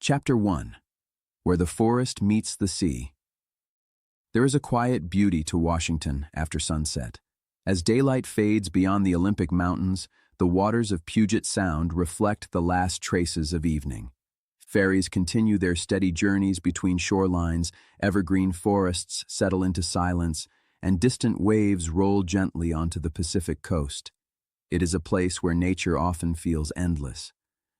Chapter 1. Where the Forest Meets the Sea. There is a quiet beauty to Washington after sunset. As daylight fades beyond the Olympic Mountains, the waters of Puget Sound reflect the last traces of evening. Ferries continue their steady journeys between shorelines, evergreen forests settle into silence, and distant waves roll gently onto the Pacific coast. It is a place where nature often feels endless.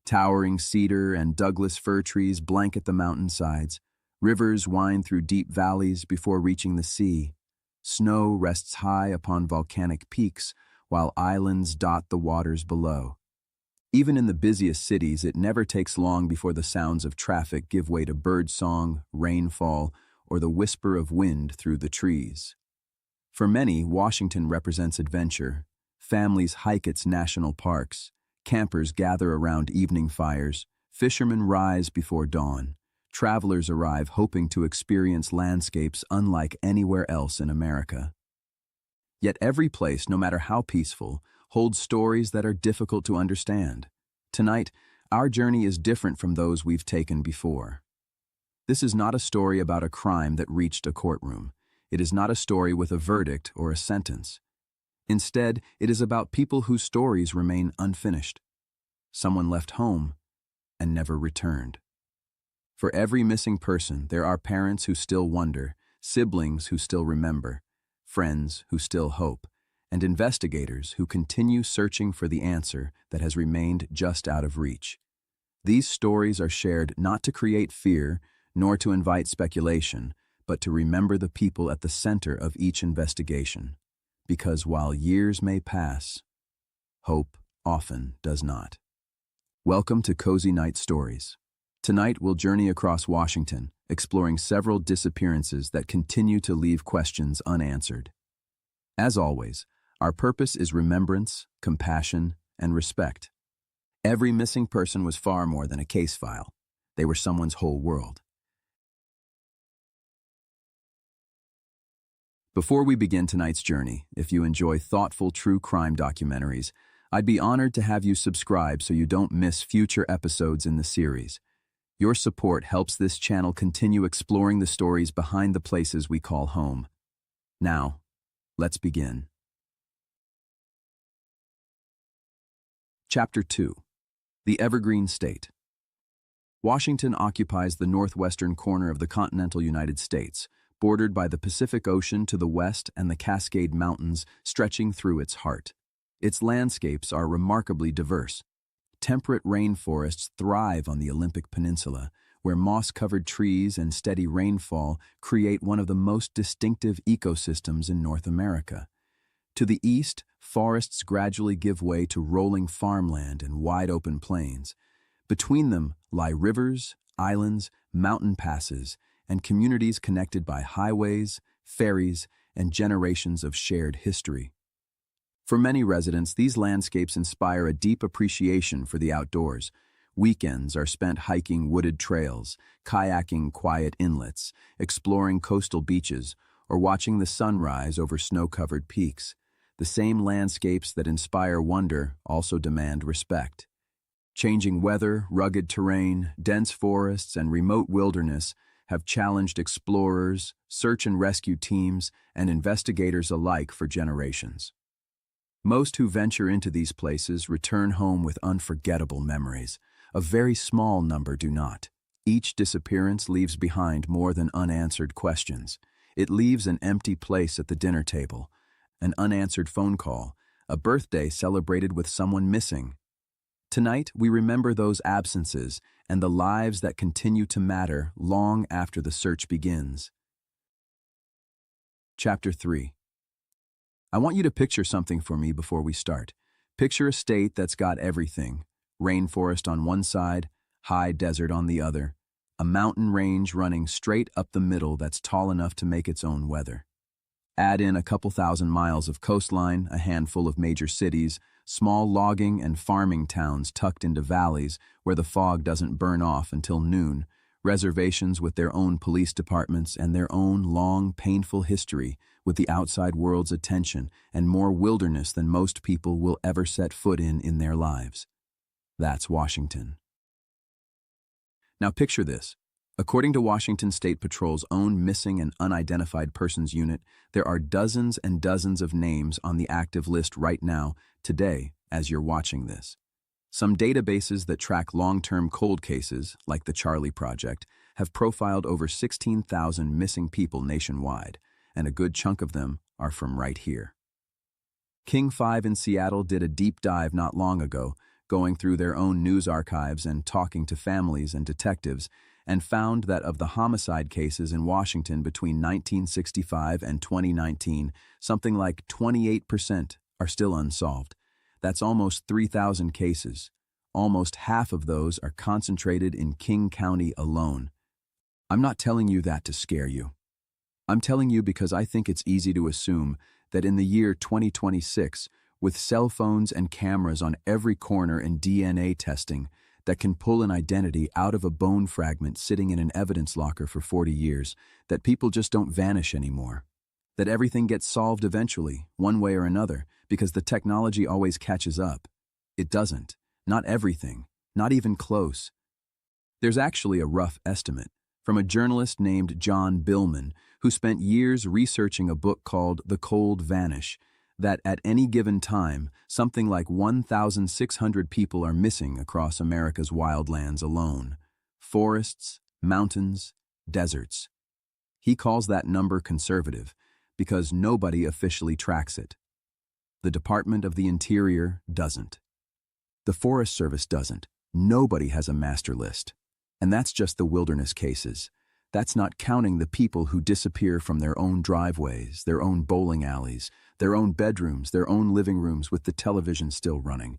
Towering cedar and Douglas fir trees blanket the mountainsides. Rivers wind through deep valleys before reaching the sea. Snow rests high upon volcanic peaks, while islands dot the waters below. Even in the busiest cities, it never takes long before the sounds of traffic give way to birdsong, rainfall, or the whisper of wind through the trees. For many, Washington represents adventure. Families hike its national parks. Campers gather around evening fires. Fishermen rise before dawn. Travelers arrive hoping to experience landscapes unlike anywhere else in America. Yet every place, no matter how peaceful, holds stories that are difficult to understand. Tonight, our journey is different from those we've taken before. This is not a story about a crime that reached a courtroom. It is not a story with a verdict or a sentence. Instead, it is about people whose stories remain unfinished. Someone left home and never returned. For every missing person, there are parents who still wonder, siblings who still remember, friends who still hope, and investigators who continue searching for the answer that has remained just out of reach. These stories are shared not to create fear, nor to invite speculation, but to remember the people at the center of each investigation. Because while years may pass, hope often does not. Welcome to Cozy Night Stories. Tonight we'll journey across Washington, exploring several disappearances that continue to leave questions unanswered. As always, our purpose is remembrance, compassion, and respect. Every missing person was far more than a case file. They were someone's whole world. Before we begin tonight's journey, if you enjoy thoughtful true crime documentaries, I'd be honored to have you subscribe so you don't miss future episodes in the series. Your support helps this channel continue exploring the stories behind the places we call home. Now, let's begin. Chapter 2. The Evergreen State. Washington occupies the northwestern corner of the continental United States, bordered by the Pacific Ocean to the west and the Cascade Mountains stretching through its heart. Its landscapes are remarkably diverse. Temperate rainforests thrive on the Olympic Peninsula, where moss-covered trees and steady rainfall create one of the most distinctive ecosystems in North America. To the east, forests gradually give way to rolling farmland and wide-open plains. Between them lie rivers, islands, mountain passes, and communities connected by highways, ferries, and generations of shared history. For many residents, these landscapes inspire a deep appreciation for the outdoors. Weekends are spent hiking wooded trails, kayaking quiet inlets, exploring coastal beaches, or watching the sunrise over snow-covered peaks. The same landscapes that inspire wonder also demand respect. Changing weather, rugged terrain, dense forests, and remote wilderness have challenged explorers, search and rescue teams, and investigators alike for generations. Most who venture into these places return home with unforgettable memories. A very small number do not. Each disappearance leaves behind more than unanswered questions. It leaves an empty place at the dinner table, an unanswered phone call, a birthday celebrated with someone missing. Tonight, we remember those absences and the lives that continue to matter long after the search begins. Chapter 3. I want you to picture something for me before we start. Picture a state that's got everything. Rainforest on one side, high desert on the other, a mountain range running straight up the middle that's tall enough to make its own weather. Add in a couple thousand miles of coastline, a handful of major cities, small logging and farming towns tucked into valleys where the fog doesn't burn off until noon, reservations with their own police departments and their own long, painful history with the outside world's attention and more wilderness than most people will ever set foot in their lives. That's Washington. Now picture this. According to Washington State Patrol's own Missing and Unidentified Persons Unit, there are dozens and dozens of names on the active list right now, today, as you're watching this. Some databases that track long-term cold cases, like the Charlie Project, have profiled over 16,000 missing people nationwide, and a good chunk of them are from right here. King 5 in Seattle did a deep dive not long ago, going through their own news archives and talking to families and detectives, and found that of the homicide cases in Washington between 1965 and 2019, something like 28% are still unsolved. That's almost 3,000 cases. Almost half of those are concentrated in King County alone. I'm not telling you that to scare you. I'm telling you because I think it's easy to assume that in the year 2026, with cell phones and cameras on every corner and DNA testing that can pull an identity out of a bone fragment sitting in an evidence locker for 40 years, that people just don't vanish anymore. That everything gets solved eventually, one way or another, because the technology always catches up. It doesn't. Not everything. Not even close. There's actually a rough estimate from a journalist named John Billman, who spent years researching a book called The Cold Vanish, that at any given time, something like 1,600 people are missing across America's wildlands alone. Forests, mountains, deserts. He calls that number conservative because nobody officially tracks it. The Department of the Interior doesn't. The Forest Service doesn't. Nobody has a master list. And that's just the wilderness cases. That's not counting the people who disappear from their own driveways, their own bowling alleys, their own bedrooms, their own living rooms with the television still running.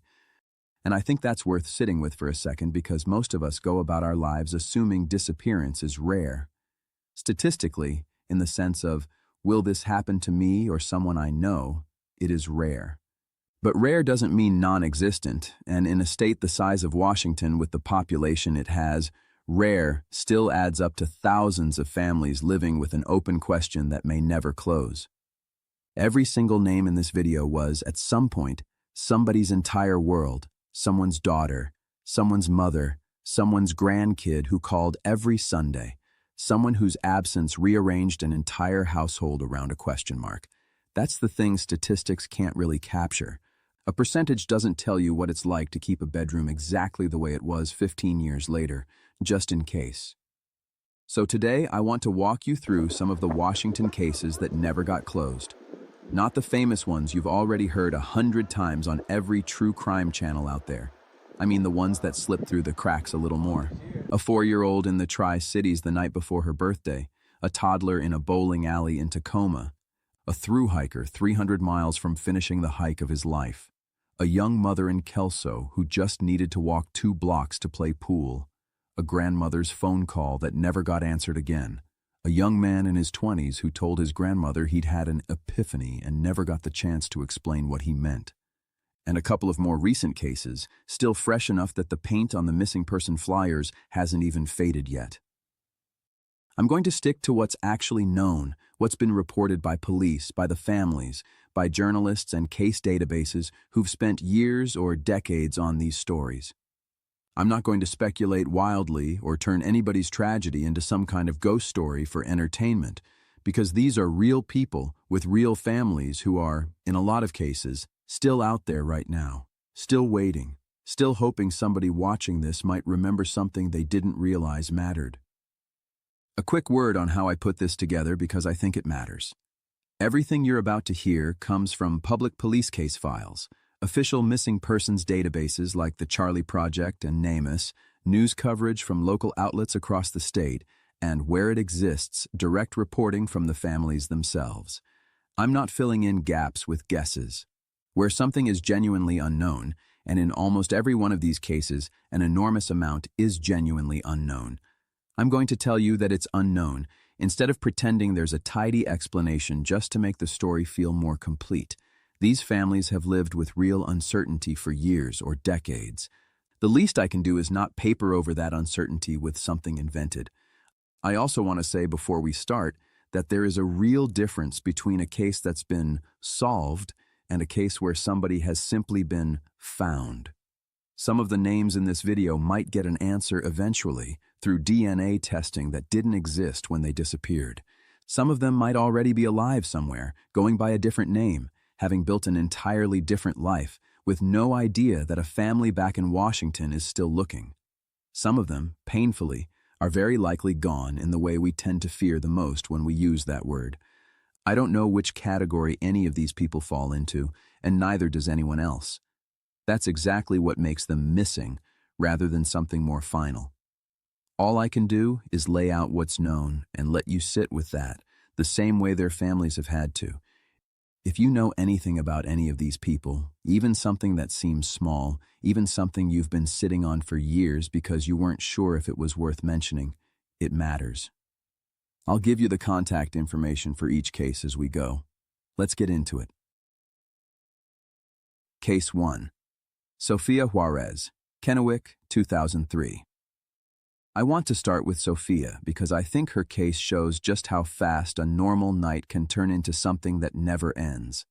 And I think that's worth sitting with for a second because most of us go about our lives assuming disappearance is rare. Statistically, in the sense of, will this happen to me or someone I know, it is rare. But rare doesn't mean non-existent, and in a state the size of Washington with the population it has, rare still adds up to thousands of families living with an open question that may never close. Every single name in this video was, at some point, somebody's entire world, someone's daughter, someone's mother, someone's grandkid who called every Sunday, someone whose absence rearranged an entire household around a question mark. That's the thing statistics can't really capture. A percentage doesn't tell you what it's like to keep a bedroom exactly the way it was 15 years later, just in case. So today, I want to walk you through some of the Washington cases that never got closed. Not the famous ones you've already heard 100 times on every true crime channel out there. I mean the ones that slip through the cracks a little more. A 4-year-old in the Tri-Cities the night before her birthday, a toddler in a bowling alley in Tacoma, a thru hiker 300 miles from finishing the hike of his life, a young mother in Kelso who just needed to walk 2 blocks to play pool, a grandmother's phone call that never got answered again, a young man in his 20s who told his grandmother he'd had an epiphany and never got the chance to explain what he meant, and a couple of more recent cases, still fresh enough that the paint on the missing person flyers hasn't even faded yet. I'm going to stick to what's actually known, what's been reported by police, by the families, by journalists and case databases who've spent years or decades on these stories. I'm not going to speculate wildly or turn anybody's tragedy into some kind of ghost story for entertainment, because these are real people with real families who are, in a lot of cases, still out there right now, still waiting, still hoping somebody watching this might remember something they didn't realize mattered. A quick word on how I put this together because I think it matters. Everything you're about to hear comes from public police case files, official missing persons databases like the Charlie Project and NamUs, news coverage from local outlets across the state, and where it exists, direct reporting from the families themselves. I'm not filling in gaps with guesses. Where something is genuinely unknown, and in almost every one of these cases, an enormous amount is genuinely unknown, I'm going to tell you that it's unknown, instead of pretending there's a tidy explanation just to make the story feel more complete. These families have lived with real uncertainty for years or decades. The least I can do is not paper over that uncertainty with something invented. I also want to say before we start that there is a real difference between a case that's been solved and a case where somebody has simply been found. Some of the names in this video might get an answer eventually, through DNA testing that didn't exist when they disappeared. Some of them might already be alive somewhere, going by a different name, having built an entirely different life, with no idea that a family back in Washington is still looking. Some of them, painfully, are very likely gone in the way we tend to fear the most when we use that word. I don't know which category any of these people fall into, and neither does anyone else. That's exactly what makes them missing, rather than something more final. All I can do is lay out what's known and let you sit with that, the same way their families have had to. If you know anything about any of these people, even something that seems small, even something you've been sitting on for years because you weren't sure if it was worth mentioning, it matters. I'll give you the contact information for each case as we go. Let's get into it. Case 1. Sofia Juarez, Kennewick, 2003. I want to start with Sofia because I think her case shows just how fast a normal night can turn into something that never ends.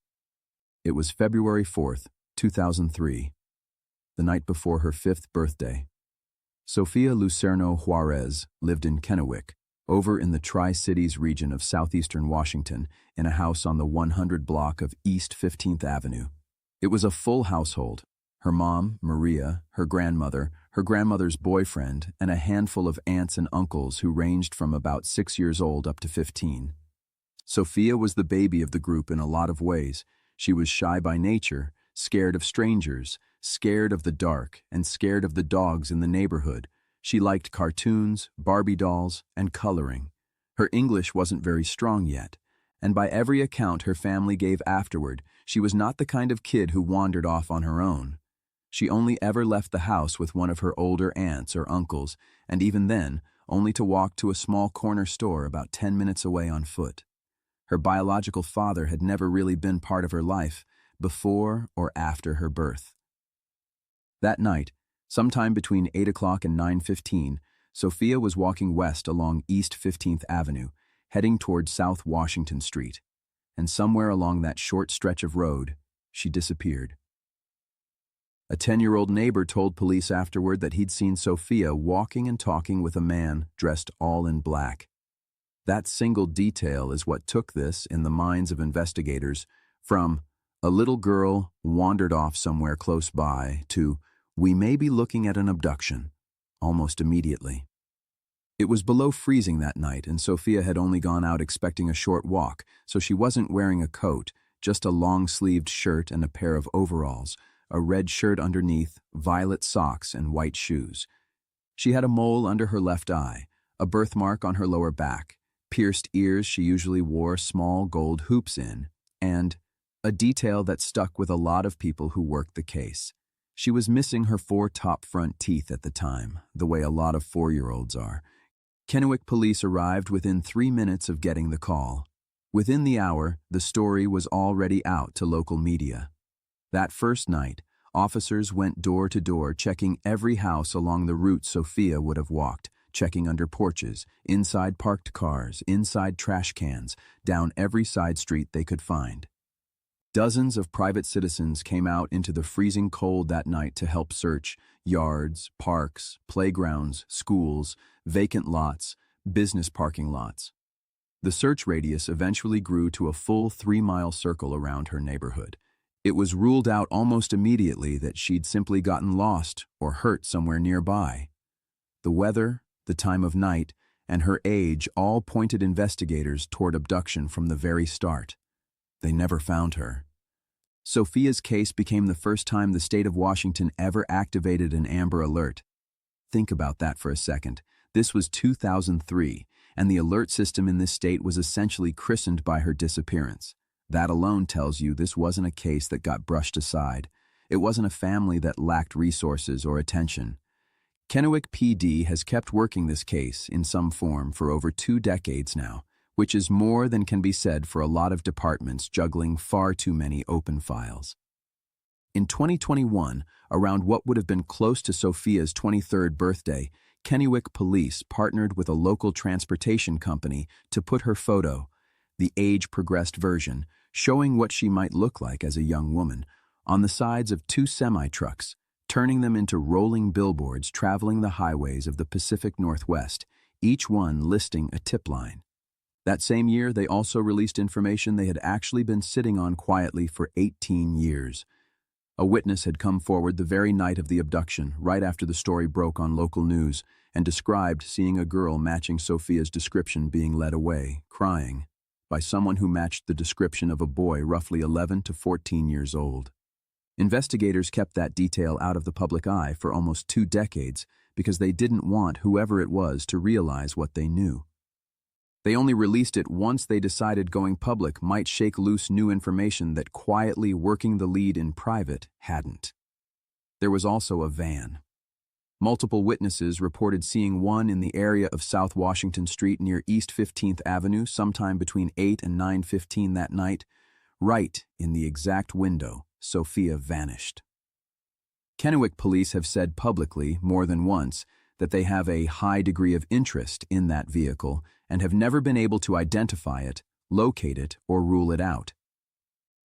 It was February 4th, 2003, the night before her 5th birthday. Sofia Lucerno Juarez lived in Kennewick, over in the Tri-Cities region of southeastern Washington, in a house on the 100 block of East 15th Avenue. It was a full household. Her mom, Maria, her grandmother's boyfriend, and a handful of aunts and uncles who ranged from about 6 years old up to 15. Sofia was the baby of the group in a lot of ways. She was shy by nature, scared of strangers, scared of the dark, and scared of the dogs in the neighborhood. She liked cartoons, Barbie dolls, and coloring. Her English wasn't very strong yet, and by every account her family gave afterward, she was not the kind of kid who wandered off on her own. She only ever left the house with one of her older aunts or uncles, and even then, only to walk to a small corner store about 10 minutes away on foot. Her biological father had never really been part of her life, before or after her birth. That night, sometime between 8 o'clock and 9:15, Sofia was walking west along East 15th Avenue, heading toward South Washington Street, and somewhere along that short stretch of road, she disappeared. A 10-year-old neighbor told police afterward that he'd seen Sofia walking and talking with a man dressed all in black. That single detail is what took this, in the minds of investigators, from a little girl wandered off somewhere close by to we may be looking at an abduction, almost immediately. It was below freezing that night, and Sofia had only gone out expecting a short walk, so she wasn't wearing a coat, just a long-sleeved shirt and a pair of overalls, a red shirt underneath, violet socks, and white shoes. She had a mole under her left eye, a birthmark on her lower back, pierced ears she usually wore small gold hoops in, and a detail that stuck with a lot of people who worked the case. She was missing her 4 top front teeth at the time, the way a lot of 4-year-olds are. Kennewick police arrived within 3 minutes of getting the call. Within the hour, the story was already out to local media. That first night, officers went door to door checking every house along the route Sofia would have walked, checking under porches, inside parked cars, inside trash cans, down every side street they could find. Dozens of private citizens came out into the freezing cold that night to help search yards, parks, playgrounds, schools, vacant lots, business parking lots. The search radius eventually grew to a full 3-mile circle around her neighborhood. It was ruled out almost immediately that she'd simply gotten lost or hurt somewhere nearby. The weather, the time of night, and her age all pointed investigators toward abduction from the very start. They never found her. Sofia's case became the first time the state of Washington ever activated an Amber Alert. Think about that for a second. This was 2003, and the alert system in this state was essentially christened by her disappearance. That alone tells you this wasn't a case that got brushed aside. It wasn't a family that lacked resources or attention. Kennewick PD has kept working this case in some form for over 2 decades now, which is more than can be said for a lot of departments juggling far too many open files. In 2021, around what would have been close to Sofia's 23rd birthday, Kennewick Police partnered with a local transportation company to put her photo, the age-progressed version, showing what she might look like as a young woman, on the sides of 2 semi-trucks, turning them into rolling billboards traveling the highways of the Pacific Northwest, each one listing a tip line. That same year, they also released information they had actually been sitting on quietly for 18 years. A witness had come forward the very night of the abduction, right after the story broke on local news, and described seeing a girl matching Sophia's description being led away, crying, by someone who matched the description of a boy roughly 11 to 14 years old. Investigators kept that detail out of the public eye for almost 2 decades because they didn't want whoever it was to realize what they knew. They only released it once they decided going public might shake loose new information that quietly working the lead in private hadn't. There was also a van. Multiple witnesses reported seeing one in the area of South Washington Street near East 15th Avenue sometime between 8 and 9:15 that night, right in the exact window Sophia vanished. Kennewick police have said publicly more than once that they have a high degree of interest in that vehicle and have never been able to identify it, locate it, or rule it out.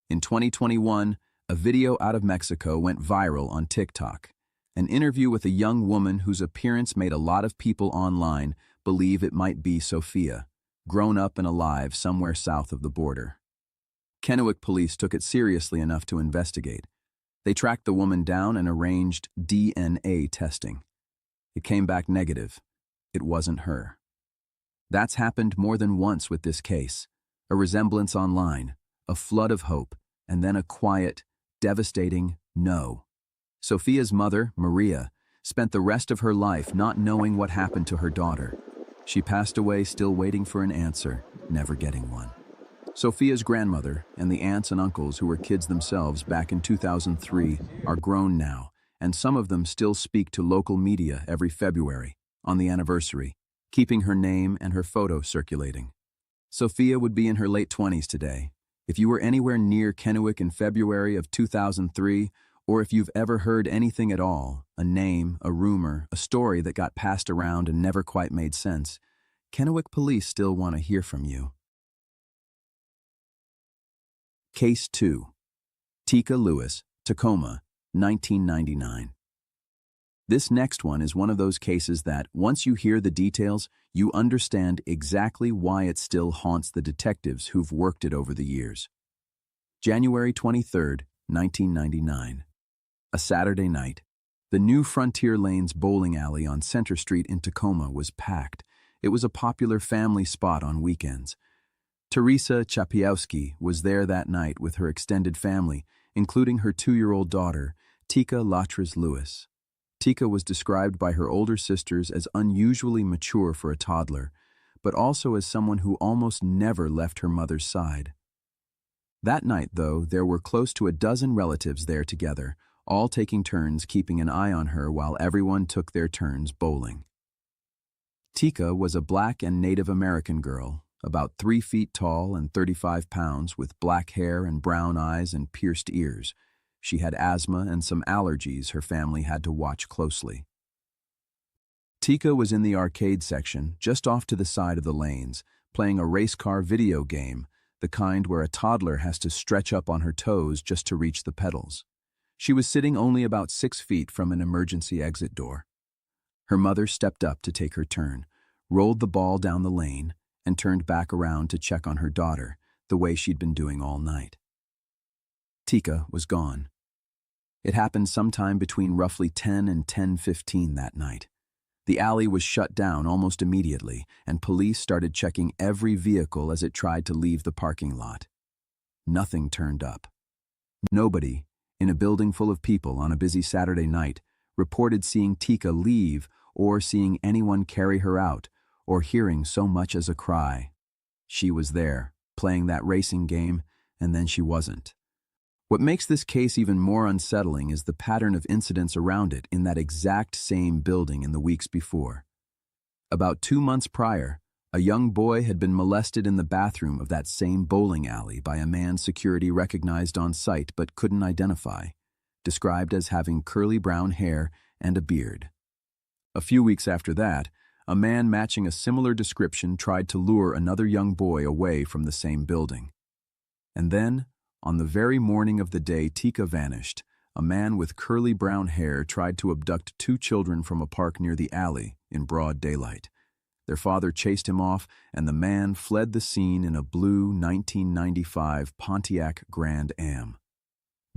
In 2021, a video out of Mexico went viral on TikTok, an interview with a young woman whose appearance made a lot of people online believe it might be Sophia, grown up and alive somewhere south of the border. Kennewick police took it seriously enough to investigate. They tracked the woman down and arranged DNA testing. It came back negative. It wasn't her. That's happened more than once with this case. A resemblance online, a flood of hope, and then a quiet, devastating no. Sophia's mother, Maria, spent the rest of her life not knowing what happened to her daughter. She passed away still waiting for an answer, never getting one. Sophia's grandmother and the aunts and uncles who were kids themselves back in 2003 are grown now, and some of them still speak to local media every February, on the anniversary, keeping her name and her photo circulating. Sophia would be in her late 20s today. If you were anywhere near Kennewick in February of 2003, or if you've ever heard anything at all, a name, a rumor, a story that got passed around and never quite made sense, Kennewick police still want to hear from you. Case 2. Tika Lewis, Tacoma, 1999. This next one is one of those cases that, once you hear the details, you understand exactly why it still haunts the detectives who've worked it over the years. January 23, 1999. A Saturday night. The new Frontier Lanes bowling alley on Center Street in Tacoma was packed. It was a popular family spot on weekends. Teresa Chapiowski was there that night with her extended family, including her 2-year-old daughter, Tika Latras Lewis. Tika was described by her older sisters as unusually mature for a toddler, but also as someone who almost never left her mother's side. That night, though, there were close to a dozen relatives there together, all taking turns keeping an eye on her while everyone took their turns bowling. Tika was a Black and Native American girl, about 3 feet tall and 35 pounds, with black hair and brown eyes and pierced ears. She had asthma and some allergies her family had to watch closely. Tika was in the arcade section, just off to the side of the lanes, playing a race car video game, the kind where a toddler has to stretch up on her toes just to reach the pedals. She was sitting only about 6 feet from an emergency exit door. Her mother stepped up to take her turn, rolled the ball down the lane, and turned back around to check on her daughter, the way she'd been doing all night. Tika was gone. It happened sometime between roughly 10 and 10:15 that night. The alley was shut down almost immediately, and police started checking every vehicle as it tried to leave the parking lot. Nothing turned up. Nobody, in a building full of people on a busy Saturday night, reported seeing Tika leave or seeing anyone carry her out or hearing so much as a cry. She was there, playing that racing game, and then she wasn't. What makes this case even more unsettling is the pattern of incidents around it in that exact same building in the weeks before. About 2 months prior, a young boy had been molested in the bathroom of that same bowling alley by a man security recognized on site but couldn't identify, described as having curly brown hair and a beard. A few weeks after that, a man matching a similar description tried to lure another young boy away from the same building. And then, on the very morning of the day Tika vanished, a man with curly brown hair tried to abduct two children from a park near the alley in broad daylight. Their father chased him off, and the man fled the scene in a blue 1995 Pontiac Grand Am.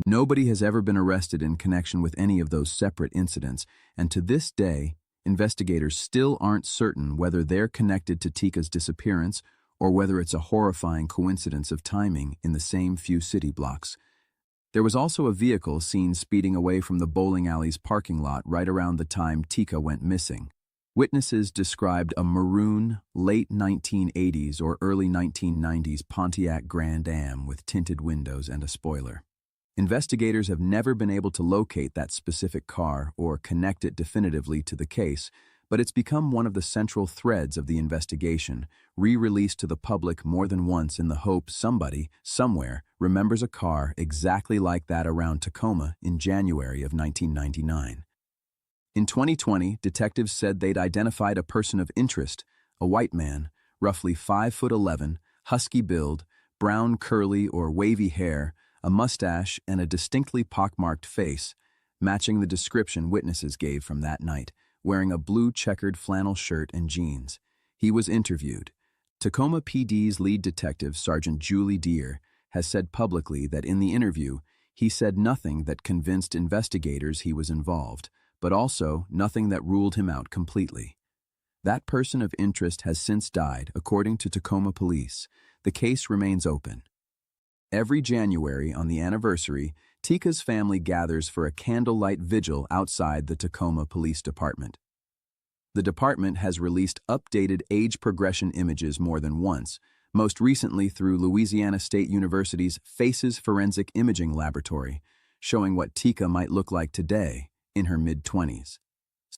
Nobody has ever been arrested in connection with any of those separate incidents, and to this day, investigators still aren't certain whether they're connected to Tika's disappearance or whether it's a horrifying coincidence of timing in the same few city blocks. There was also a vehicle seen speeding away from the bowling alley's parking lot right around the time Tika went missing. Witnesses described a maroon, late 1980s or early 1990s Pontiac Grand Am with tinted windows and a spoiler. Investigators have never been able to locate that specific car or connect it definitively to the case, but it's become one of the central threads of the investigation, re-released to the public more than once in the hope somebody, somewhere, remembers a car exactly like that around Tacoma in January of 1999. In 2020, detectives said they'd identified a person of interest, a white man, roughly 5'11", husky build, brown curly or wavy hair, a mustache, and a distinctly pockmarked face, matching the description witnesses gave from that night, wearing a blue checkered flannel shirt and jeans. He was interviewed. Tacoma PD's lead detective, Sergeant Julie Deere, has said publicly that in the interview, he said nothing that convinced investigators he was involved, but also nothing that ruled him out completely. That person of interest has since died, according to Tacoma police. The case remains open. Every January, on the anniversary, Tika's family gathers for a candlelight vigil outside the Tacoma Police Department. The department has released updated age progression images more than once, most recently through Louisiana State University's Faces Forensic Imaging Laboratory, showing what Tika might look like today, in her mid-20s.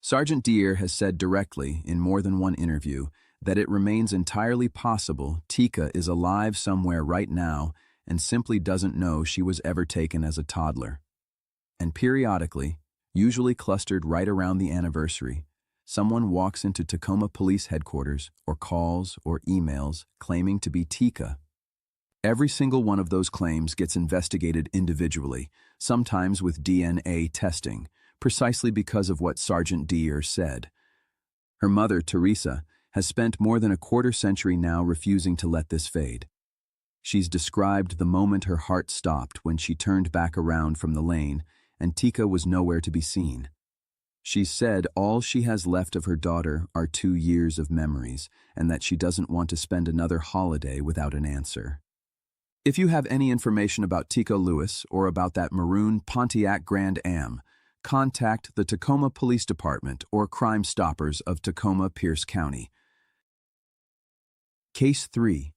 Sergeant Deere has said directly, in more than one interview, that it remains entirely possible Tika is alive somewhere right now and simply doesn't know she was ever taken as a toddler. And periodically, usually clustered right around the anniversary, someone walks into Tacoma Police Headquarters or calls or emails claiming to be Tika. Every single one of those claims gets investigated individually, sometimes with DNA testing, precisely because of what Sergeant Deere said. Her mother, Teresa, has spent more than a quarter century now refusing to let this fade. She's described the moment her heart stopped when she turned back around from the lane and Tika was nowhere to be seen. She's said all she has left of her daughter are 2 years of memories and that she doesn't want to spend another holiday without an answer. If you have any information about Tika Lewis or about that maroon Pontiac Grand Am, contact the Tacoma Police Department or Crime Stoppers of Tacoma Pierce County. Case 3.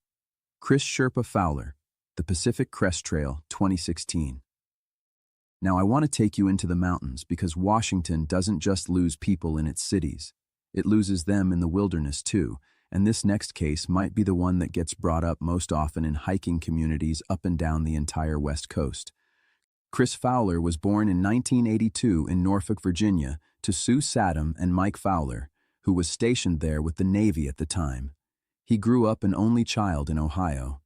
Chris Sherpa Fowler, The Pacific Crest Trail, 2016. Now I want to take you into the mountains because Washington doesn't just lose people in its cities. It loses them in the wilderness too, and this next case might be the one that gets brought up most often in hiking communities up and down the entire West Coast. Chris Fowler was born in 1982 in Norfolk, Virginia, to Sue Saddam and Mike Fowler, who was stationed there with the Navy at the time. He grew up an only child in Ohio.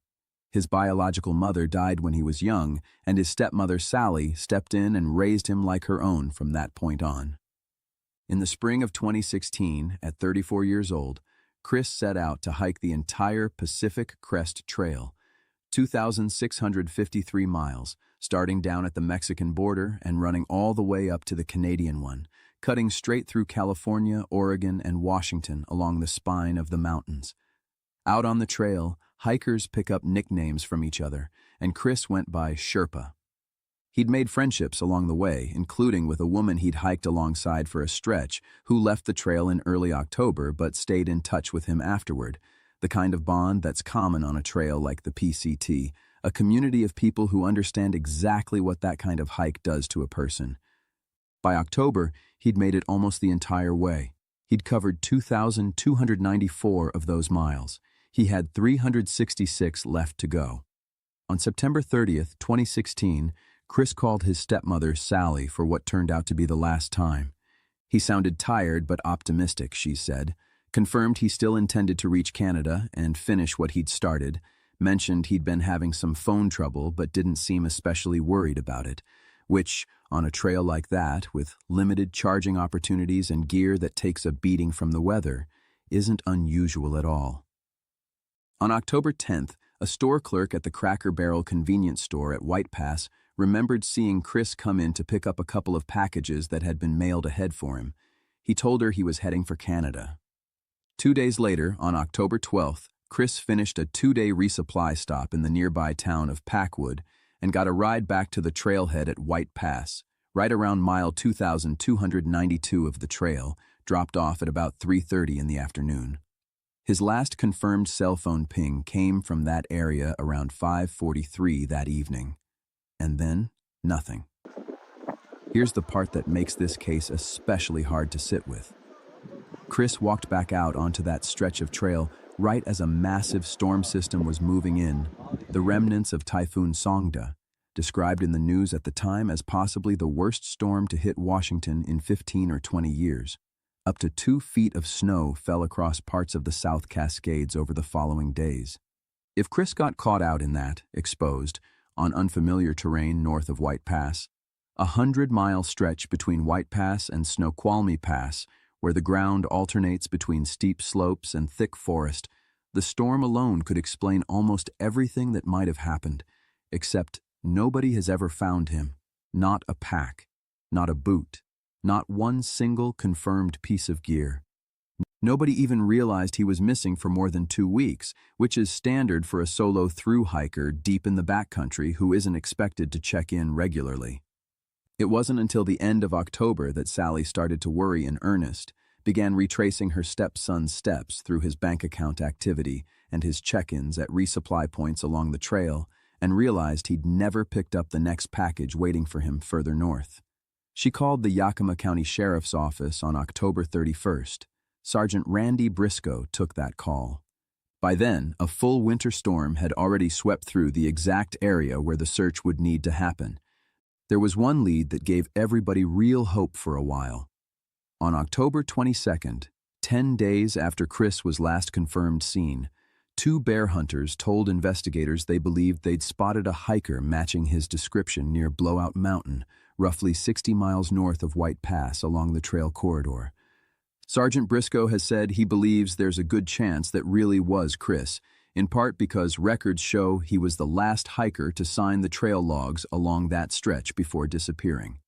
His biological mother died when he was young, and his stepmother Sally stepped in and raised him like her own from that point on. In the spring of 2016, at 34 years old, Chris set out to hike the entire Pacific Crest Trail, 2,653 miles, starting down at the Mexican border and running all the way up to the Canadian one, cutting straight through California, Oregon, and Washington along the spine of the mountains. Out on the trail, hikers pick up nicknames from each other, and Chris went by Sherpa. He'd made friendships along the way, including with a woman he'd hiked alongside for a stretch, who left the trail in early October but stayed in touch with him afterward, the kind of bond that's common on a trail like the PCT, a community of people who understand exactly what that kind of hike does to a person. By October, he'd made it almost the entire way. He'd covered 2,294 of those miles. He had 366 left to go. On September 30th, 2016, Chris called his stepmother Sally for what turned out to be the last time. He sounded tired but optimistic, she said, confirmed he still intended to reach Canada and finish what he'd started, mentioned he'd been having some phone trouble but didn't seem especially worried about it, which, on a trail like that, with limited charging opportunities and gear that takes a beating from the weather, isn't unusual at all. On October 10th, a store clerk at the Cracker Barrel convenience store at White Pass remembered seeing Chris come in to pick up a couple of packages that had been mailed ahead for him. He told her he was heading for Canada. 2 days later, on October 12th, Chris finished a 2-day resupply stop in the nearby town of Packwood and got a ride back to the trailhead at White Pass, right around mile 2,292 of the trail, dropped off at about 3:30 in the afternoon. His last confirmed cell phone ping came from that area around 5:43 that evening. And then, nothing. Here's the part that makes this case especially hard to sit with. Chris walked back out onto that stretch of trail right as a massive storm system was moving in, the remnants of Typhoon Songda, described in the news at the time as possibly the worst storm to hit Washington in 15 or 20 years. Up to 2 feet of snow fell across parts of the South Cascades over the following days. If Chris got caught out in that, exposed, on unfamiliar terrain north of White Pass, a 100-mile stretch between White Pass and Snoqualmie Pass, where the ground alternates between steep slopes and thick forest, the storm alone could explain almost everything that might have happened, except nobody has ever found him. Not a pack, not a boot, not one single confirmed piece of gear. Nobody even realized he was missing for more than 2 weeks, which is standard for a solo through hiker deep in the backcountry who isn't expected to check in regularly. It wasn't until the end of October that Sally started to worry in earnest, began retracing her stepson's steps through his bank account activity and his check-ins at resupply points along the trail, and realized he'd never picked up the next package waiting for him further north. She called the Yakima County Sheriff's Office on October 31st. Sergeant Randy Briscoe took that call. By then, a full winter storm had already swept through the exact area where the search would need to happen. There was one lead that gave everybody real hope for a while. On October 22nd, 10 days after Chris was last confirmed seen, 2 bear hunters told investigators they believed they'd spotted a hiker matching his description near Blowout Mountain, roughly 60 miles north of White Pass along the trail corridor. Sergeant Briscoe has said he believes there's a good chance that really was Chris, in part because records show he was the last hiker to sign the trail logs along that stretch before disappearing.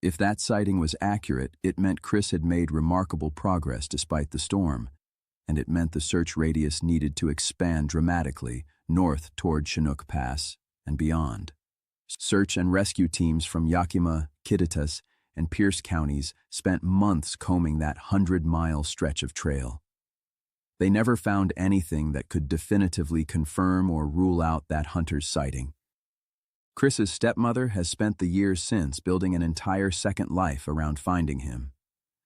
If that sighting was accurate, it meant Chris had made remarkable progress despite the storm, and it meant the search radius needed to expand dramatically north toward Chinook Pass and beyond. Search and rescue teams from Yakima, Kittitas, and Pierce counties spent months combing that 100-mile stretch of trail. They never found anything that could definitively confirm or rule out that hunter's sighting. Chris's stepmother has spent the years since building an entire second life around finding him.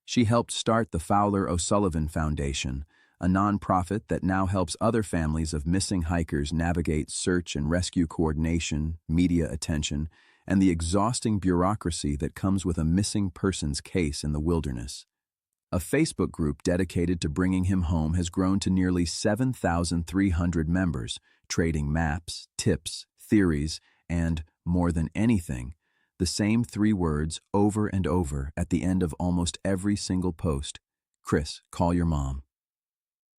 She helped start the Fowler O'Sullivan Foundation, a nonprofit that now helps other families of missing hikers navigate search and rescue coordination, media attention, and the exhausting bureaucracy that comes with a missing persons case in the wilderness. A Facebook group dedicated to bringing him home has grown to nearly 7,300 members, trading maps, tips, theories, and, more than anything, the same 3 words over and over at the end of almost every single post: Chris, call your mom.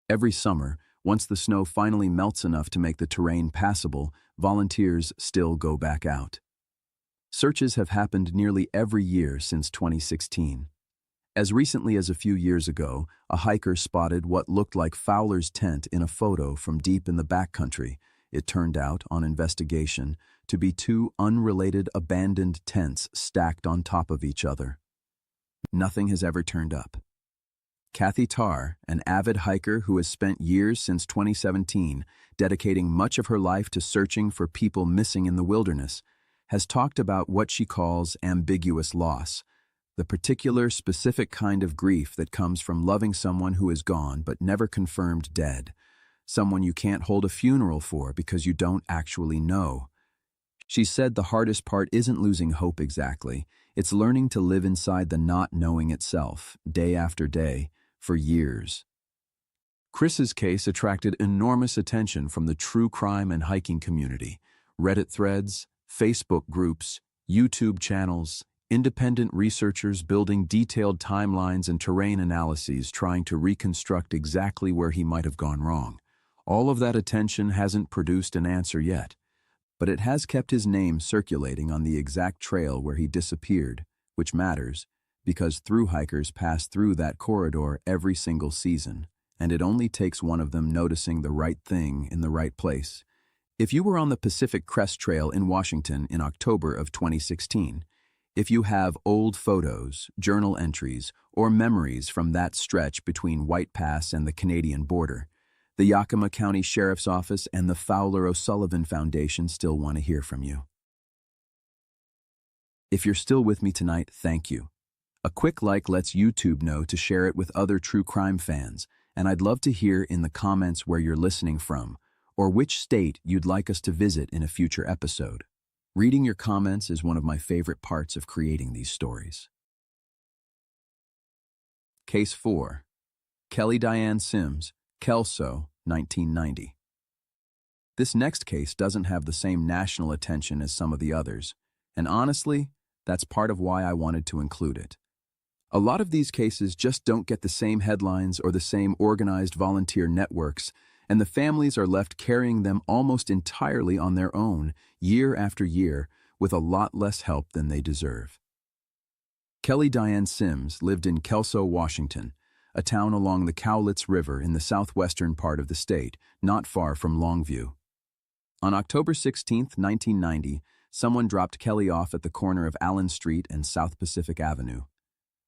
Every summer, once the snow finally melts enough to make the terrain passable, volunteers still go back out. Searches have happened nearly every year since 2016. As recently as a few years ago, a hiker spotted what looked like Fowler's tent in a photo from deep in the backcountry. It turned out, on investigation, to be 2 unrelated abandoned tents stacked on top of each other. Nothing has ever turned up. Kathy Tarr, an avid hiker who has spent years since 2017 dedicating much of her life to searching for people missing in the wilderness, has talked about what she calls ambiguous loss, the particular specific kind of grief that comes from loving someone who is gone but never confirmed dead, someone you can't hold a funeral for because you don't actually know. She said the hardest part isn't losing hope exactly, it's learning to live inside the not knowing itself, day after day, for years. Chris's case attracted enormous attention from the true crime and hiking community, Reddit threads, Facebook groups, YouTube channels, independent researchers building detailed timelines and terrain analyses trying to reconstruct exactly where he might have gone wrong. All of that attention hasn't produced an answer yet, but it has kept his name circulating on the exact trail where he disappeared, which matters, because thru-hikers pass through that corridor every single season, and it only takes one of them noticing the right thing in the right place. If you were on the Pacific Crest Trail in Washington in October of 2016, if you have old photos, journal entries, or memories from that stretch between White Pass and the Canadian border, the Yakima County Sheriff's Office and the Fowler O'Sullivan Foundation still want to hear from you. If you're still with me tonight, thank you. A quick like lets YouTube know to share it with other true crime fans, and I'd love to hear in the comments where you're listening from, or which state you'd like us to visit in a future episode. Reading your comments is one of my favorite parts of creating these stories. Case 4. Kelly Diane Sims, Kelso, 1990. This next case doesn't have the same national attention as some of the others, and honestly, that's part of why I wanted to include it. A lot of these cases just don't get the same headlines or the same organized volunteer networks, and the families are left carrying them almost entirely on their own, year after year, with a lot less help than they deserve. Kelly Diane Sims lived in Kelso, Washington, a town along the Cowlitz River in the southwestern part of the state, not far from Longview. On October 16, 1990, someone dropped Kelly off at the corner of Allen Street and South Pacific Avenue.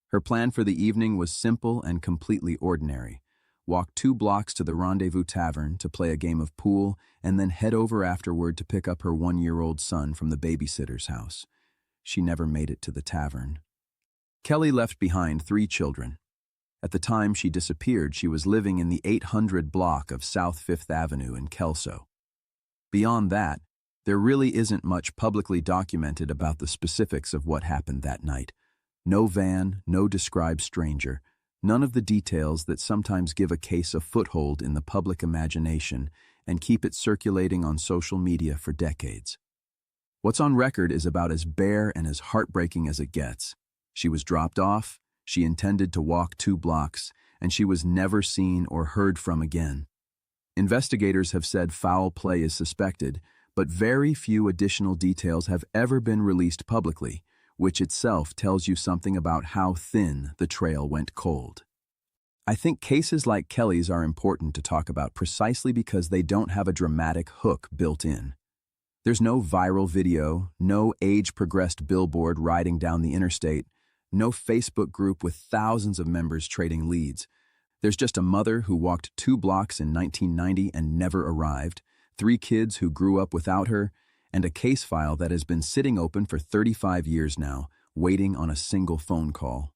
Her plan for the evening was simple and completely ordinary. Walk 2 blocks to the Rendezvous Tavern to play a game of pool, and then head over afterward to pick up her 1-year-old son from the babysitter's house. She never made it to the tavern. Kelly left behind 3 children. At the time she disappeared, she was living in the 800 block of South 5th Avenue in Kelso. Beyond that, there really isn't much publicly documented about the specifics of what happened that night. No van, no described stranger, none of the details that sometimes give a case a foothold in the public imagination and keep it circulating on social media for decades. What's on record is about as bare and as heartbreaking as it gets. She was dropped off, she intended to walk 2 blocks, and she was never seen or heard from again. Investigators have said foul play is suspected, but very few additional details have ever been released publicly, which itself tells you something about how thin the trail went cold. I think cases like Kelly's are important to talk about precisely because they don't have a dramatic hook built in. There's no viral video, no age-progressed billboard riding down the interstate, no Facebook group with thousands of members trading leads. There's just a mother who walked 2 blocks in 1990 and never arrived, 3 kids who grew up without her, and a case file that has been sitting open for 35 years now, waiting on a single phone call.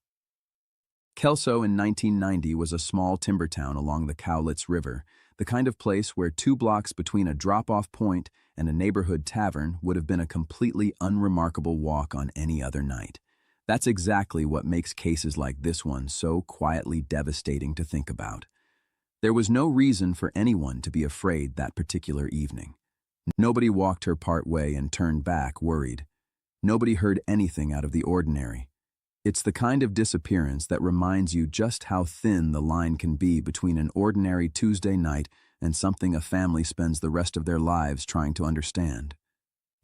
Kelso in 1990 was a small timber town along the Cowlitz River, the kind of place where 2 blocks between a drop-off point and a neighborhood tavern would have been a completely unremarkable walk on any other night. That's exactly what makes cases like this one so quietly devastating to think about. There was no reason for anyone to be afraid that particular evening. Nobody walked her part way and turned back worried. Nobody heard anything out of the ordinary. It's the kind of disappearance that reminds you just how thin the line can be between an ordinary Tuesday night and something a family spends the rest of their lives trying to understand.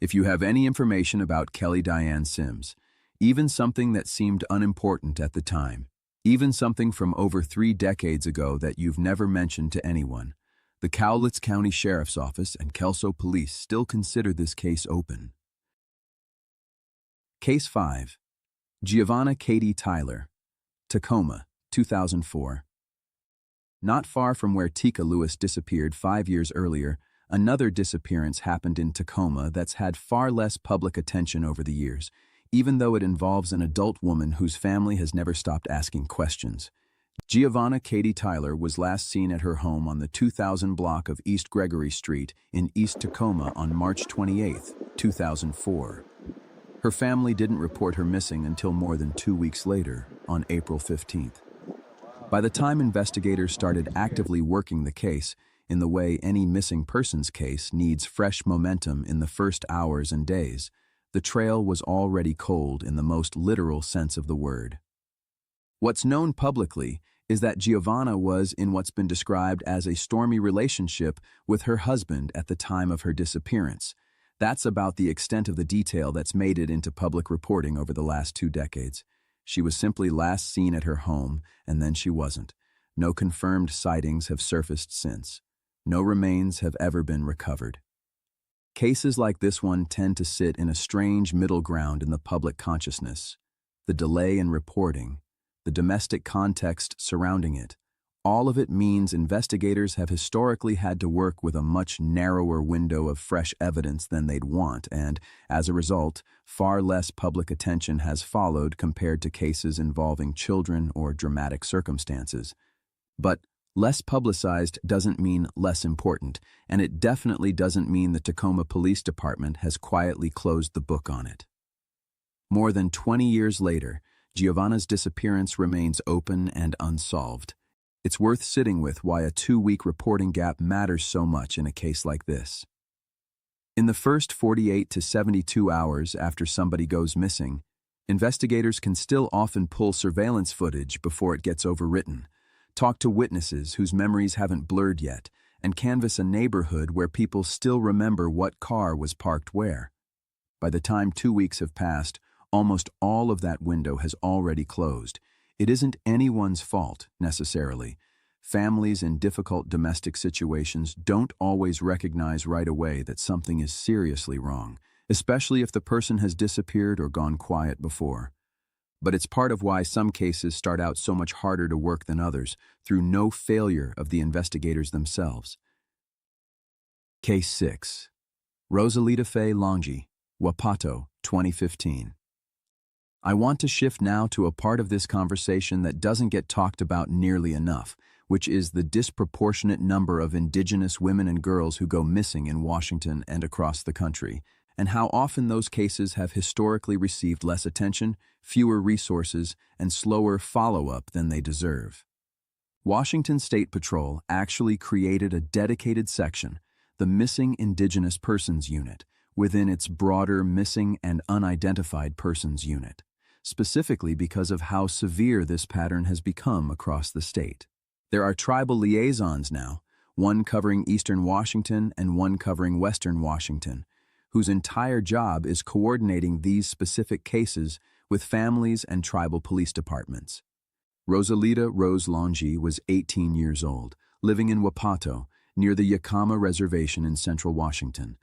If you have any information about Kelly Diane Sims, even something that seemed unimportant at the time, even something from over 3 decades ago that you've never mentioned to anyone, the Cowlitz County Sheriff's Office and Kelso Police still consider this case open. Case 5. Giovanna Katie Tyler, Tacoma, 2004. Not far from where Tika Lewis disappeared 5 years earlier, another disappearance happened in Tacoma that's had far less public attention over the years, even though it involves an adult woman whose family has never stopped asking questions. Giovanna Katie Tyler was last seen at her home on the 2000 block of East Gregory Street in East Tacoma on March 28, 2004. Her family didn't report her missing until more than 2 weeks later, on April 15th. By the time investigators started actively working the case, in the way any missing persons case needs fresh momentum in the first hours and days, The trail was already cold in the most literal sense of the word. What's known publicly is that Giovanna was in what's been described as a stormy relationship with her husband at the time of her disappearance. That's about the extent of the detail that's made it into public reporting over the last 2 decades. She was simply last seen at her home, and then she wasn't. No confirmed sightings have surfaced since. No remains have ever been recovered. Cases like this one tend to sit in a strange middle ground in the public consciousness. The delay in reporting, the domestic context surrounding it, all of it means investigators have historically had to work with a much narrower window of fresh evidence than they'd want, and, as a result, far less public attention has followed compared to cases involving children or dramatic circumstances. But less publicized doesn't mean less important, and it definitely doesn't mean the Tacoma Police Department has quietly closed the book on it. More than 20 years later, Giovanna's disappearance remains open and unsolved. It's worth sitting with why a 2-week reporting gap matters so much in a case like this. In the first 48 to 72 hours after somebody goes missing, investigators can still often pull surveillance footage before it gets overwritten, talk to witnesses whose memories haven't blurred yet, and canvass a neighborhood where people still remember what car was parked where. By the time 2 weeks have passed, almost all of that window has already closed. It isn't anyone's fault, necessarily. Families in difficult domestic situations don't always recognize right away that something is seriously wrong, especially if the person has disappeared or gone quiet before. But it's part of why some cases start out so much harder to work than others, through no failure of the investigators themselves. Case 6. Rosalita Faye Longi, Wapato, 2015. I want to shift now to a part of this conversation that doesn't get talked about nearly enough, which is the disproportionate number of Indigenous women and girls who go missing in Washington and across the country, and how often those cases have historically received less attention, fewer resources, and slower follow-up than they deserve. Washington State Patrol actually created a dedicated section, the Missing Indigenous Persons Unit, within its broader Missing and Unidentified Persons Unit, specifically because of how severe this pattern has become across the state. There are tribal liaisons now, one covering Eastern Washington and one covering Western Washington, whose entire job is coordinating these specific cases with families and tribal police departments. Rosalita Rose Longi was 18 years old, living in Wapato, near the Yakama Reservation in central Washington.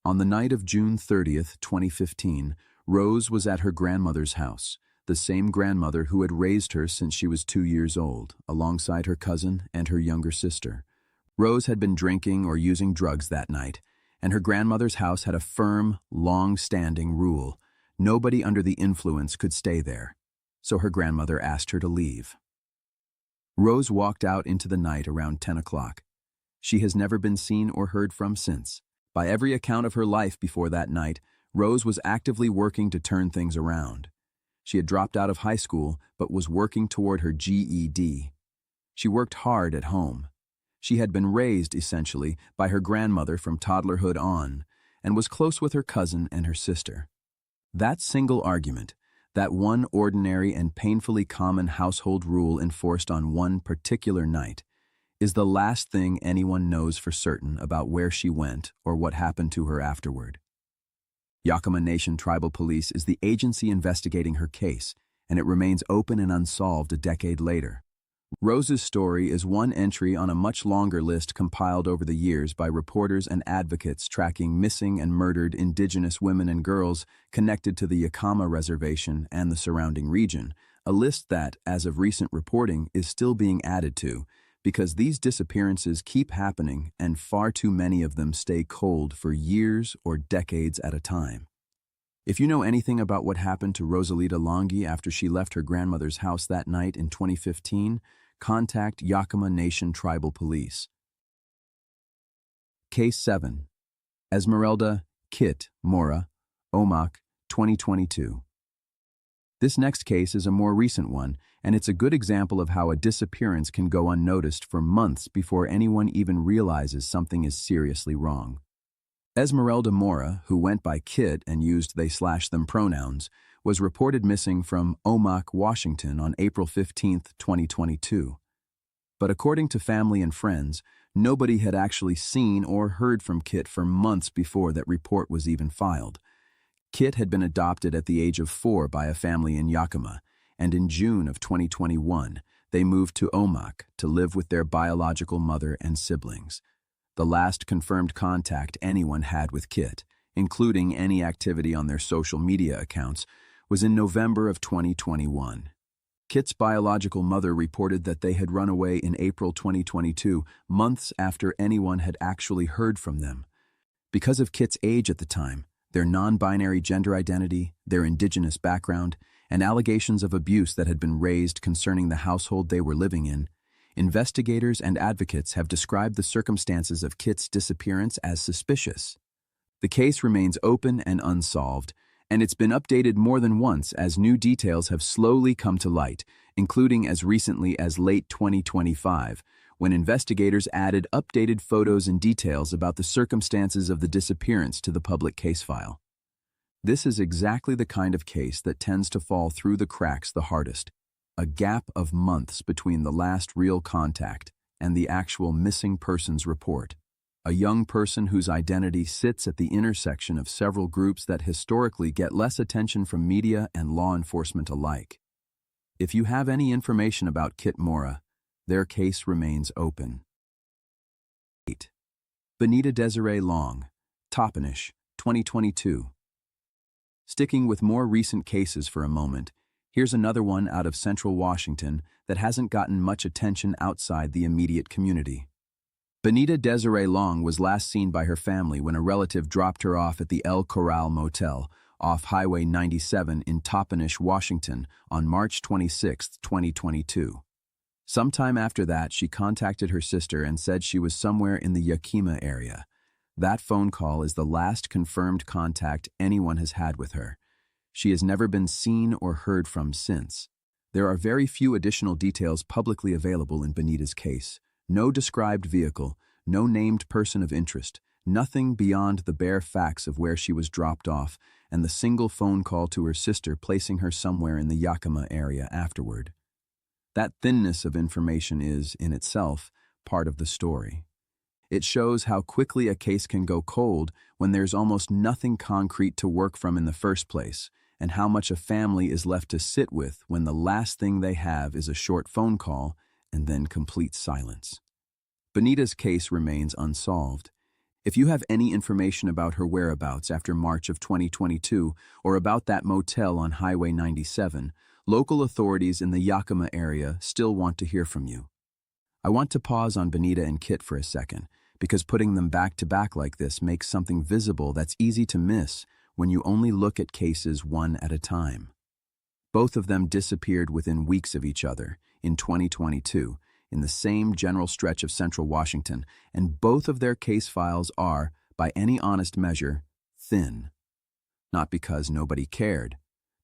On the night of June 30th, 2015, Rose was at her grandmother's house, the same grandmother who had raised her since she was 2 years old, alongside her cousin and her younger sister. Rose had been drinking or using drugs that night, and her grandmother's house had a firm, long-standing rule: nobody under the influence could stay there, so her grandmother asked her to leave. Rose walked out into the night around 10 o'clock. She has never been seen or heard from since. By every account of her life before that night, Rose was actively working to turn things around. She had dropped out of high school, but was working toward her GED. She worked hard at home. She had been raised, essentially, by her grandmother from toddlerhood on, and was close with her cousin and her sister. That single argument, that one ordinary and painfully common household rule enforced on one particular night, is the last thing anyone knows for certain about where she went or what happened to her afterward. Yakama Nation Tribal Police is the agency investigating her case, and it remains open and unsolved a decade later. Rose's story is one entry on a much longer list compiled over the years by reporters and advocates tracking missing and murdered Indigenous women and girls connected to the Yakama Reservation and the surrounding region, a list that, as of recent reporting, is still being added to, because these disappearances keep happening and far too many of them stay cold for years or decades at a time. If you know anything about what happened to Rosalita Longi after she left her grandmother's house that night in 2015, contact Yakama Nation Tribal Police. Case 7. Esmeralda Kit Mora, Omak, 2022. This next case is a more recent one, and it's a good example of how a disappearance can go unnoticed for months before anyone even realizes something is seriously wrong. Esmeralda Mora, who went by Kit and used they/them pronouns, was reported missing from Omak, Washington on April 15, 2022. But according to family and friends, nobody had actually seen or heard from Kit for months before that report was even filed. Kit had been adopted at the age of 4 by a family in Yakima, and in June of 2021, they moved to Omak to live with their biological mother and siblings. The last confirmed contact anyone had with Kit, including any activity on their social media accounts, was in November of 2021. Kit's biological mother reported that they had run away in April 2022, months after anyone had actually heard from them. Because of Kit's age at the time, their non-binary gender identity, their indigenous background, and allegations of abuse that had been raised concerning the household they were living in, investigators and advocates have described the circumstances of Kit's disappearance as suspicious. The case remains open and unsolved, and it's been updated more than once as new details have slowly come to light, including as recently as late 2025, when investigators added updated photos and details about the circumstances of the disappearance to the public case file. This is exactly the kind of case that tends to fall through the cracks the hardest, a gap of months between the last real contact and the actual missing persons report. A young person whose identity sits at the intersection of several groups that historically get less attention from media and law enforcement alike. If you have any information about Kit Mora, their case remains open. 8. Benita Desiree Long, Toppenish, 2022. Sticking with more recent cases for a moment, here's another one out of central Washington that hasn't gotten much attention outside the immediate community. Benita Desiree Long was last seen by her family when a relative dropped her off at the El Corral Motel off Highway 97 in Toppenish, Washington on March 26, 2022. Sometime after that, she contacted her sister and said she was somewhere in the Yakima area. That phone call is the last confirmed contact anyone has had with her. She has never been seen or heard from since. There are very few additional details publicly available in Benita's case. No described vehicle, no named person of interest, nothing beyond the bare facts of where she was dropped off and the single phone call to her sister placing her somewhere in the Yakima area afterward. That thinness of information is, in itself, part of the story. It shows how quickly a case can go cold when there's almost nothing concrete to work from in the first place, and how much a family is left to sit with when the last thing they have is a short phone call and then complete silence. Benita's case remains unsolved. If you have any information about her whereabouts after March of 2022 or about that motel on Highway 97, local authorities in the Yakima area still want to hear from you. I want to pause on Benita and Kit for a second, because putting them back to back like this makes something visible that's easy to miss when you only look at cases one at a time. Both of them disappeared within weeks of each other in 2022 in the same general stretch of central Washington, and both of their case files are, by any honest measure, thin. Not because nobody cared,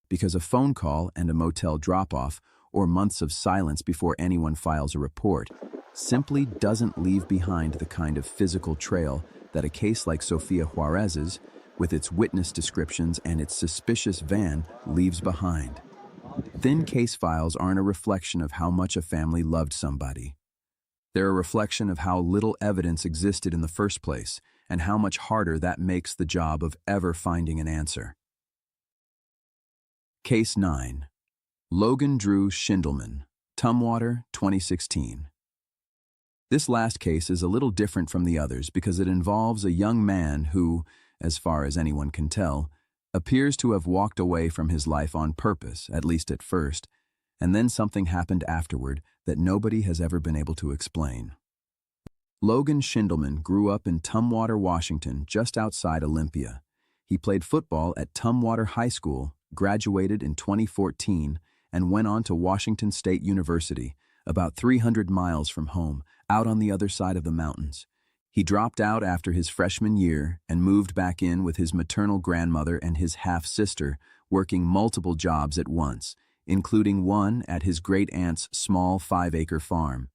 because a phone call and a motel drop-off, or months of silence before anyone files a report, simply doesn't leave behind the kind of physical trail that a case like Sofia Juarez's, with its witness descriptions and its suspicious van, leaves behind. Thin case files aren't a reflection of how much a family loved somebody. They're a reflection of how little evidence existed in the first place, and how much harder that makes the job of ever finding an answer. Case 9. Logan Drew Schindelman, Tumwater, 2016. This last case is a little different from the others because it involves a young man who, as far as anyone can tell, appears to have walked away from his life on purpose, at least at first, and then something happened afterward that nobody has ever been able to explain. Logan Schindelman grew up in Tumwater, Washington, just outside Olympia. He played football at Tumwater High School, graduated in 2014, and went on to Washington State University, about 300 miles from home, out on the other side of the mountains. He dropped out after his freshman year and moved back in with his maternal grandmother and his half-sister, working multiple jobs at once, including one at his great-aunt's small 5-acre farm.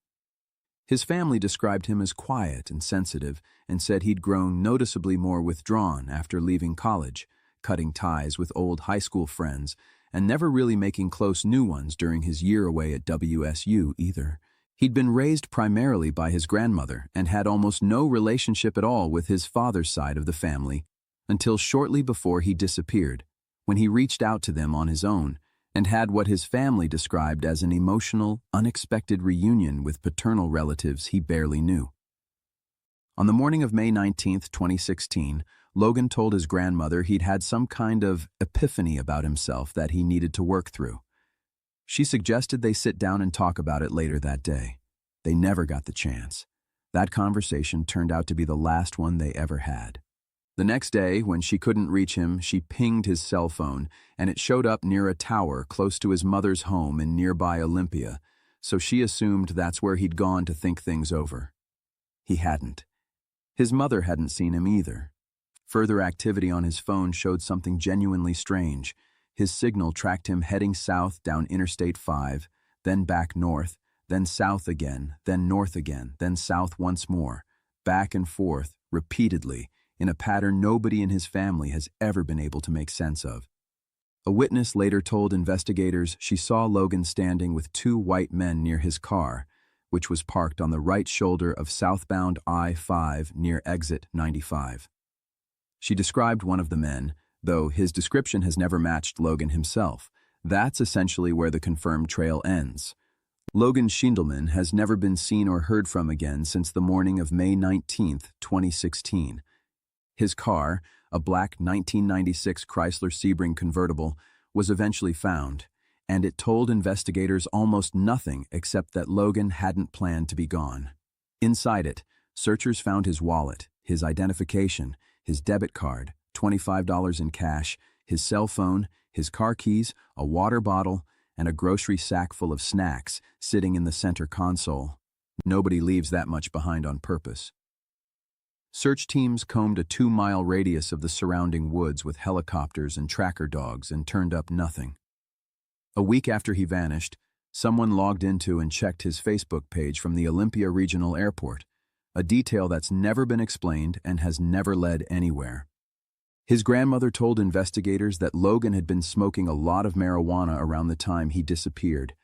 His family described him as quiet and sensitive and said he'd grown noticeably more withdrawn after leaving college, cutting ties with old high school friends, and never really making close new ones during his year away at WSU either. He'd been raised primarily by his grandmother and had almost no relationship at all with his father's side of the family until shortly before he disappeared, when he reached out to them on his own and had what his family described as an emotional, unexpected reunion with paternal relatives he barely knew. On the morning of May 19, 2016, Logan told his grandmother he'd had some kind of epiphany about himself that he needed to work through. She suggested they sit down and talk about it later that day. They never got the chance. That conversation turned out to be the last one they ever had. The next day, when she couldn't reach him, she pinged his cell phone, and it showed up near a tower close to his mother's home in nearby Olympia, so she assumed that's where he'd gone to think things over. He hadn't. His mother hadn't seen him either. Further activity on his phone showed something genuinely strange. His signal tracked him heading south down Interstate 5, then back north, then south again, then north again, then south once more, back and forth, repeatedly, in a pattern nobody in his family has ever been able to make sense of. A witness later told investigators she saw Logan standing with two white men near his car, which was parked on the right shoulder of southbound I-5 near exit 95. She described one of the men, though his description has never matched Logan himself. That's essentially where the confirmed trail ends. Logan Schindelman has never been seen or heard from again since the morning of May 19, 2016. His car, a black 1996 Chrysler Sebring convertible, was eventually found, and it told investigators almost nothing except that Logan hadn't planned to be gone. Inside it, searchers found his wallet, his identification, his debit card, $25 in cash, his cell phone, his car keys, a water bottle, and a grocery sack full of snacks sitting in the center console. Nobody leaves that much behind on purpose. Search teams combed a 2-mile radius of the surrounding woods with helicopters and tracker dogs and turned up nothing. A week after he vanished, someone logged into and checked his Facebook page from the Olympia Regional Airport, a detail that's never been explained and has never led anywhere. His grandmother told investigators that Logan had been smoking a lot of marijuana around the time he disappeared,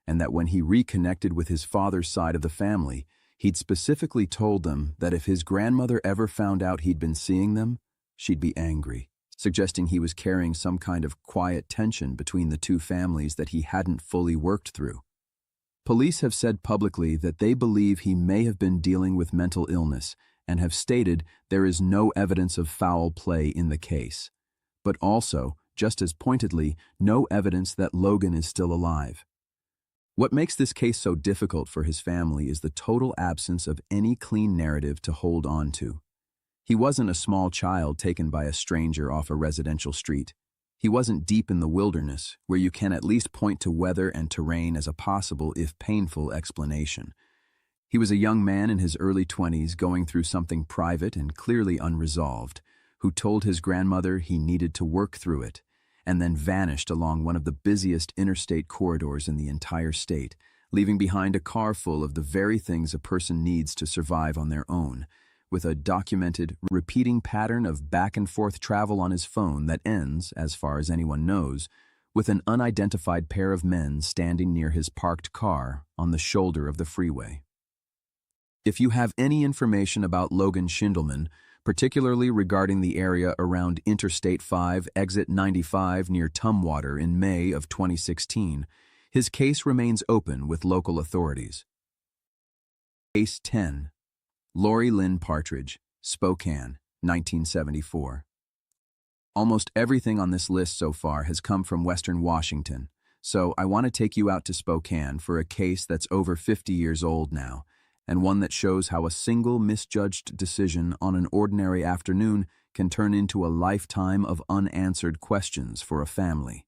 and that when he reconnected with his father's side of the family, he'd specifically told them that if his grandmother ever found out he'd been seeing them, she'd be angry, suggesting he was carrying some kind of quiet tension between the two families that he hadn't fully worked through. Police have said publicly that they believe he may have been dealing with mental illness and have stated there is no evidence of foul play in the case, but also, just as pointedly, no evidence that Logan is still alive. What makes this case so difficult for his family is the total absence of any clean narrative to hold on to. He wasn't a small child taken by a stranger off a residential street. He wasn't deep in the wilderness, where you can at least point to weather and terrain as a possible, if painful, explanation. He was a young man in his early 20s going through something private and clearly unresolved, who told his grandmother he needed to work through it, and then vanished along one of the busiest interstate corridors in the entire state, leaving behind a car full of the very things a person needs to survive on their own, with a documented, repeating pattern of back-and-forth travel on his phone that ends, as far as anyone knows, with an unidentified pair of men standing near his parked car on the shoulder of the freeway. If you have any information about Logan Schindelman, particularly regarding the area around Interstate 5, exit 95 near Tumwater in May of 2016, his case remains open with local authorities. Case 10. Lori Lynn Partridge, Spokane, 1974. Almost everything on this list so far has come from Western Washington, so I want to take you out to Spokane for a case that's over 50 years old now, and one that shows how a single misjudged decision on an ordinary afternoon can turn into a lifetime of unanswered questions for a family.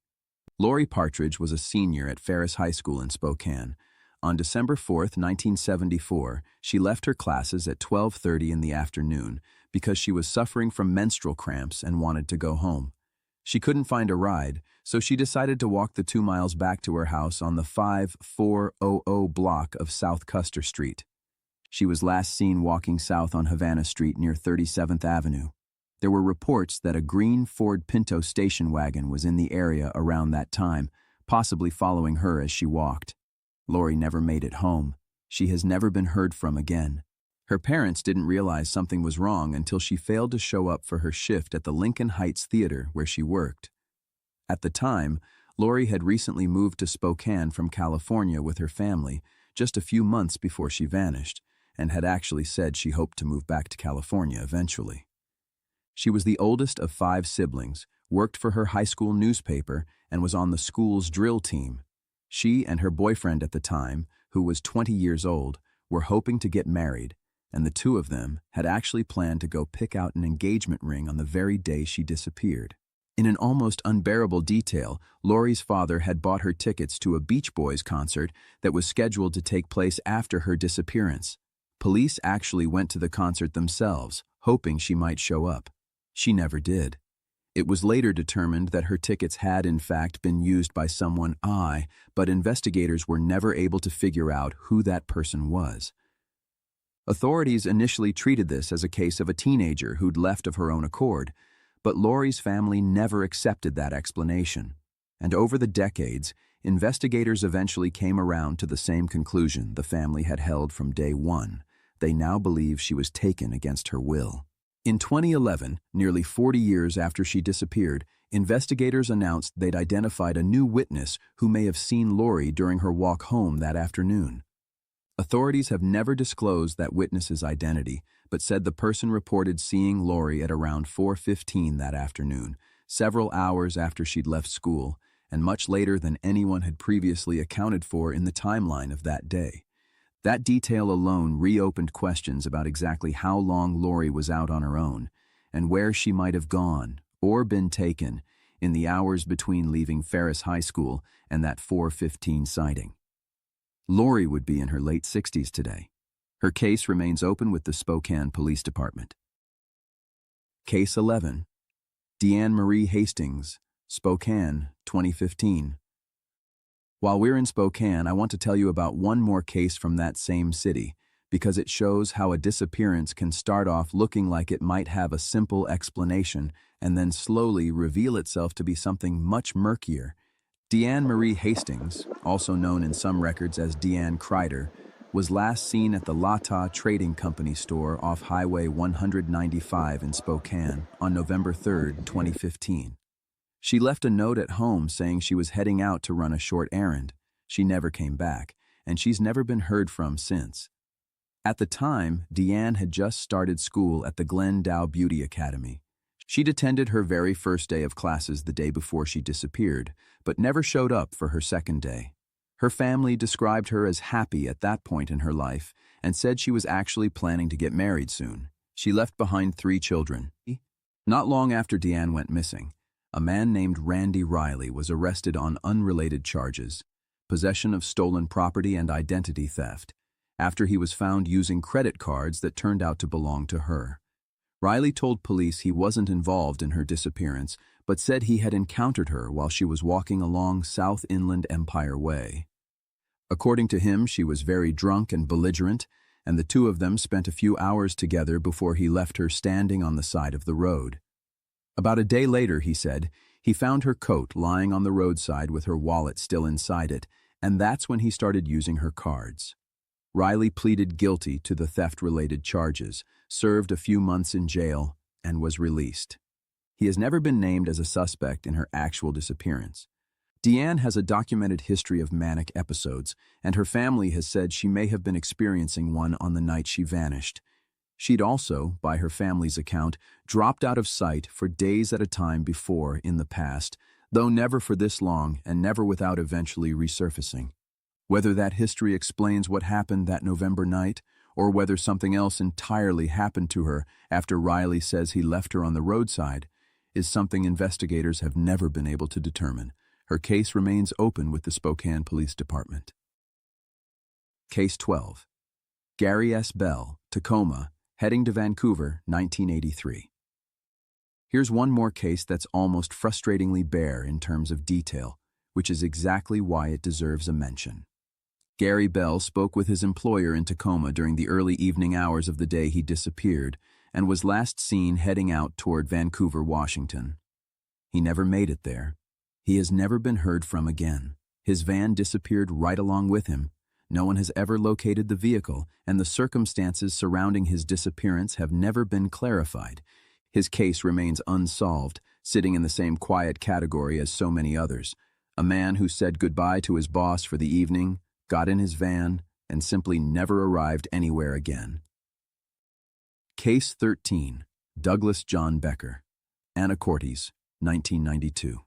Lori Partridge was a senior at Ferris High School in Spokane. On December 4, 1974, she left her classes at 12:30 in the afternoon because she was suffering from menstrual cramps and wanted to go home. She couldn't find a ride, so she decided to walk the 2 miles back to her house on the 5400 block of South Custer Street. She was last seen walking south on Havana Street near 37th Avenue. There were reports that a green Ford Pinto station wagon was in the area around that time, possibly following her as she walked. Lori never made it home. She has never been heard from again. Her parents didn't realize something was wrong until she failed to show up for her shift at the Lincoln Heights Theater where she worked. At the time, Lori had recently moved to Spokane from California with her family just a few months before she vanished, and had actually said she hoped to move back to California eventually. She was the oldest of 5 siblings, worked for her high school newspaper, and was on the school's drill team. She and her boyfriend at the time, who was 20 years old, were hoping to get married, and the two of them had actually planned to go pick out an engagement ring on the very day she disappeared. In an almost unbearable detail, Lori's father had bought her tickets to a Beach Boys concert that was scheduled to take place after her disappearance. Police actually went to the concert themselves, hoping she might show up. She never did. It was later determined that her tickets had in fact been used by someone, but investigators were never able to figure out who that person was. Authorities initially treated this as a case of a teenager who'd left of her own accord, but Lori's family never accepted that explanation. And over the decades, investigators eventually came around to the same conclusion the family had held from day one. They now believe she was taken against her will. In 2011, nearly 40 years after she disappeared, investigators announced they'd identified a new witness who may have seen Lori during her walk home that afternoon. Authorities have never disclosed that witness's identity, but said the person reported seeing Lori at around 4:15 that afternoon, several hours after she'd left school, and much later than anyone had previously accounted for in the timeline of that day. That detail alone reopened questions about exactly how long Lori was out on her own, and where she might have gone, or been taken, in the hours between leaving Ferris High School and that 4:15 sighting. Lori would be in her late 60s today. Her case remains open with the Spokane Police Department. Case 11. Deanne Marie Hastings, Spokane, 2015. While we're in Spokane, I want to tell you about one more case from that same city, because it shows how a disappearance can start off looking like it might have a simple explanation and then slowly reveal itself to be something much murkier. Deanne Marie Hastings, also known in some records as Deanne Kreider, was last seen at the Lata Trading Company store off Highway 195 in Spokane on November 3, 2015. She left a note at home saying she was heading out to run a short errand. She never came back, and she's never been heard from since. At the time, Deanne had just started school at the Glen Dow Beauty Academy. She'd attended her very first day of classes the day before she disappeared, but never showed up for her second day. Her family described her as happy at that point in her life and said she was actually planning to get married soon. She left behind 3 children. Not long after Deanne went missing, a man named Randy Riley was arrested on unrelated charges, possession of stolen property and identity theft, after he was found using credit cards that turned out to belong to her. Riley told police he wasn't involved in her disappearance, but said he had encountered her while she was walking along South Inland Empire Way. According to him, she was very drunk and belligerent, and the two of them spent a few hours together before he left her standing on the side of the road. About a day later, he said, he found her coat lying on the roadside with her wallet still inside it, and that's when he started using her cards. Riley pleaded guilty to the theft-related charges, served a few months in jail, and was released. He has never been named as a suspect in her actual disappearance. Deanne has a documented history of manic episodes, and her family has said she may have been experiencing one on the night she vanished. She'd also, by her family's account, dropped out of sight for days at a time before in the past, though never for this long and never without eventually resurfacing. Whether that history explains what happened that November night, or whether something else entirely happened to her after Riley says he left her on the roadside, is something investigators have never been able to determine. Her case remains open with the Spokane Police Department. Case 12. Gary S. Bell, Tacoma, heading to Vancouver, 1983. Here's one more case that's almost frustratingly bare in terms of detail, which is exactly why it deserves a mention. Gary Bell spoke with his employer in Tacoma during the early evening hours of the day he disappeared and was last seen heading out toward Vancouver, Washington. He never made it there. He has never been heard from again. His van disappeared right along with him. No one has ever located the vehicle, and the circumstances surrounding his disappearance have never been clarified. His case remains unsolved, sitting in the same quiet category as so many others. A man who said goodbye to his boss for the evening, got in his van, and simply never arrived anywhere again. Case 13. Douglas John Becker. Anacortes, 1992.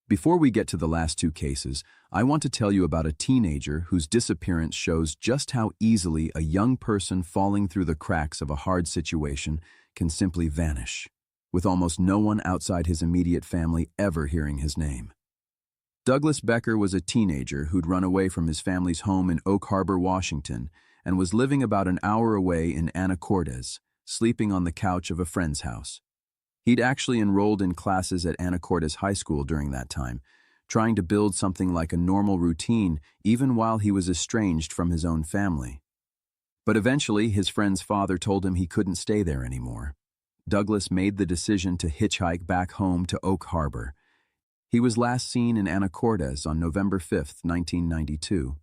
Before we get to the last two cases, I want to tell you about a teenager whose disappearance shows just how easily a young person falling through the cracks of a hard situation can simply vanish, with almost no one outside his immediate family ever hearing his name. Douglas Becker was a teenager who'd run away from his family's home in Oak Harbor, Washington, and was living about an hour away in Anacortes, sleeping on the couch of a friend's house. He'd actually enrolled in classes at Anacortes High School during that time, trying to build something like a normal routine even while he was estranged from his own family. But eventually, his friend's father told him he couldn't stay there anymore. Douglas made the decision to hitchhike back home to Oak Harbor. He was last seen in Anacortes on November 5, 1992.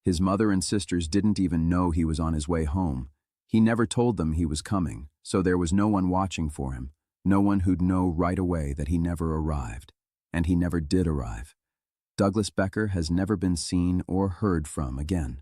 His mother and sisters didn't even know he was on his way home. He never told them he was coming, so there was no one watching for him. No one who'd know right away that he never arrived. And he never did arrive. Douglas Becker has never been seen or heard from again.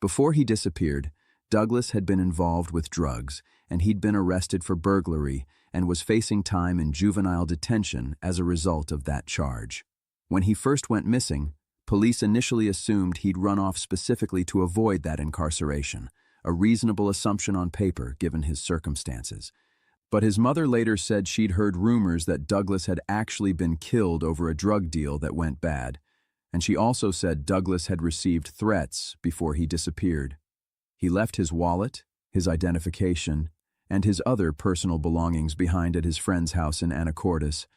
Before he disappeared, Douglas had been involved with drugs, and he'd been arrested for burglary and was facing time in juvenile detention as a result of that charge. When he first went missing, police initially assumed he'd run off specifically to avoid that incarceration, a reasonable assumption on paper given his circumstances. But his mother later said she'd heard rumors that Douglas had actually been killed over a drug deal that went bad, and she also said Douglas had received threats before he disappeared. He left his wallet, his identification, and his other personal belongings behind at his friend's house in Anacortes,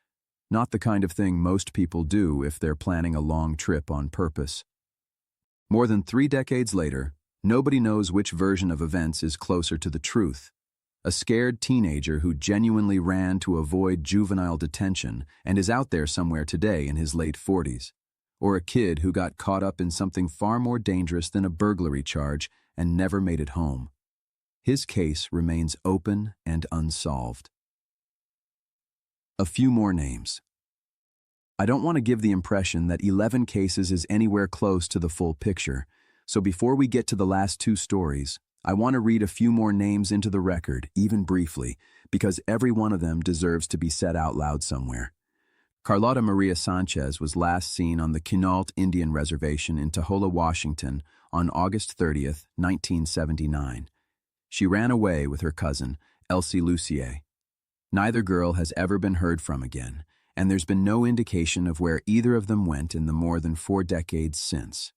not the kind of thing most people do if they're planning a long trip on purpose. More than 3 decades later, nobody knows which version of events is closer to the truth. A scared teenager who genuinely ran to avoid juvenile detention and is out there somewhere today in his late 40s. Or a kid who got caught up in something far more dangerous than a burglary charge and never made it home. His case remains open and unsolved. A few more names. I don't want to give the impression that 11 cases is anywhere close to the full picture, so before we get to the last 2 stories, I want to read a few more names into the record, even briefly, because every one of them deserves to be said out loud somewhere. Carlota Maria Sanchez was last seen on the Quinault Indian Reservation in Taholah, Washington on August 30th, 1979. She ran away with her cousin, Elsie Lucier. Neither girl has ever been heard from again, and there's been no indication of where either of them went in the more than 4 decades since.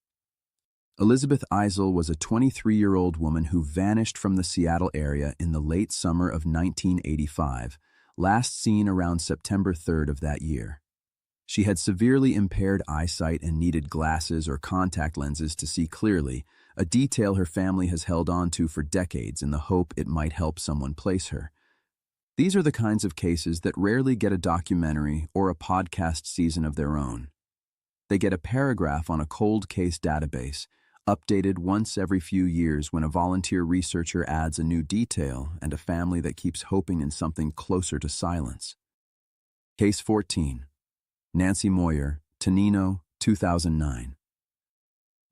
Elizabeth Eisel was a 23-year-old woman who vanished from the Seattle area in the late summer of 1985, last seen around September 3rd of that year. She had severely impaired eyesight and needed glasses or contact lenses to see clearly, a detail her family has held on to for decades in the hope it might help someone place her. These are the kinds of cases that rarely get a documentary or a podcast season of their own. They get a paragraph on a cold case database, updated once every few years when a volunteer researcher adds a new detail and a family that keeps hoping in something closer to silence. Case 14. Nancy Moyer, Tonino, 2009.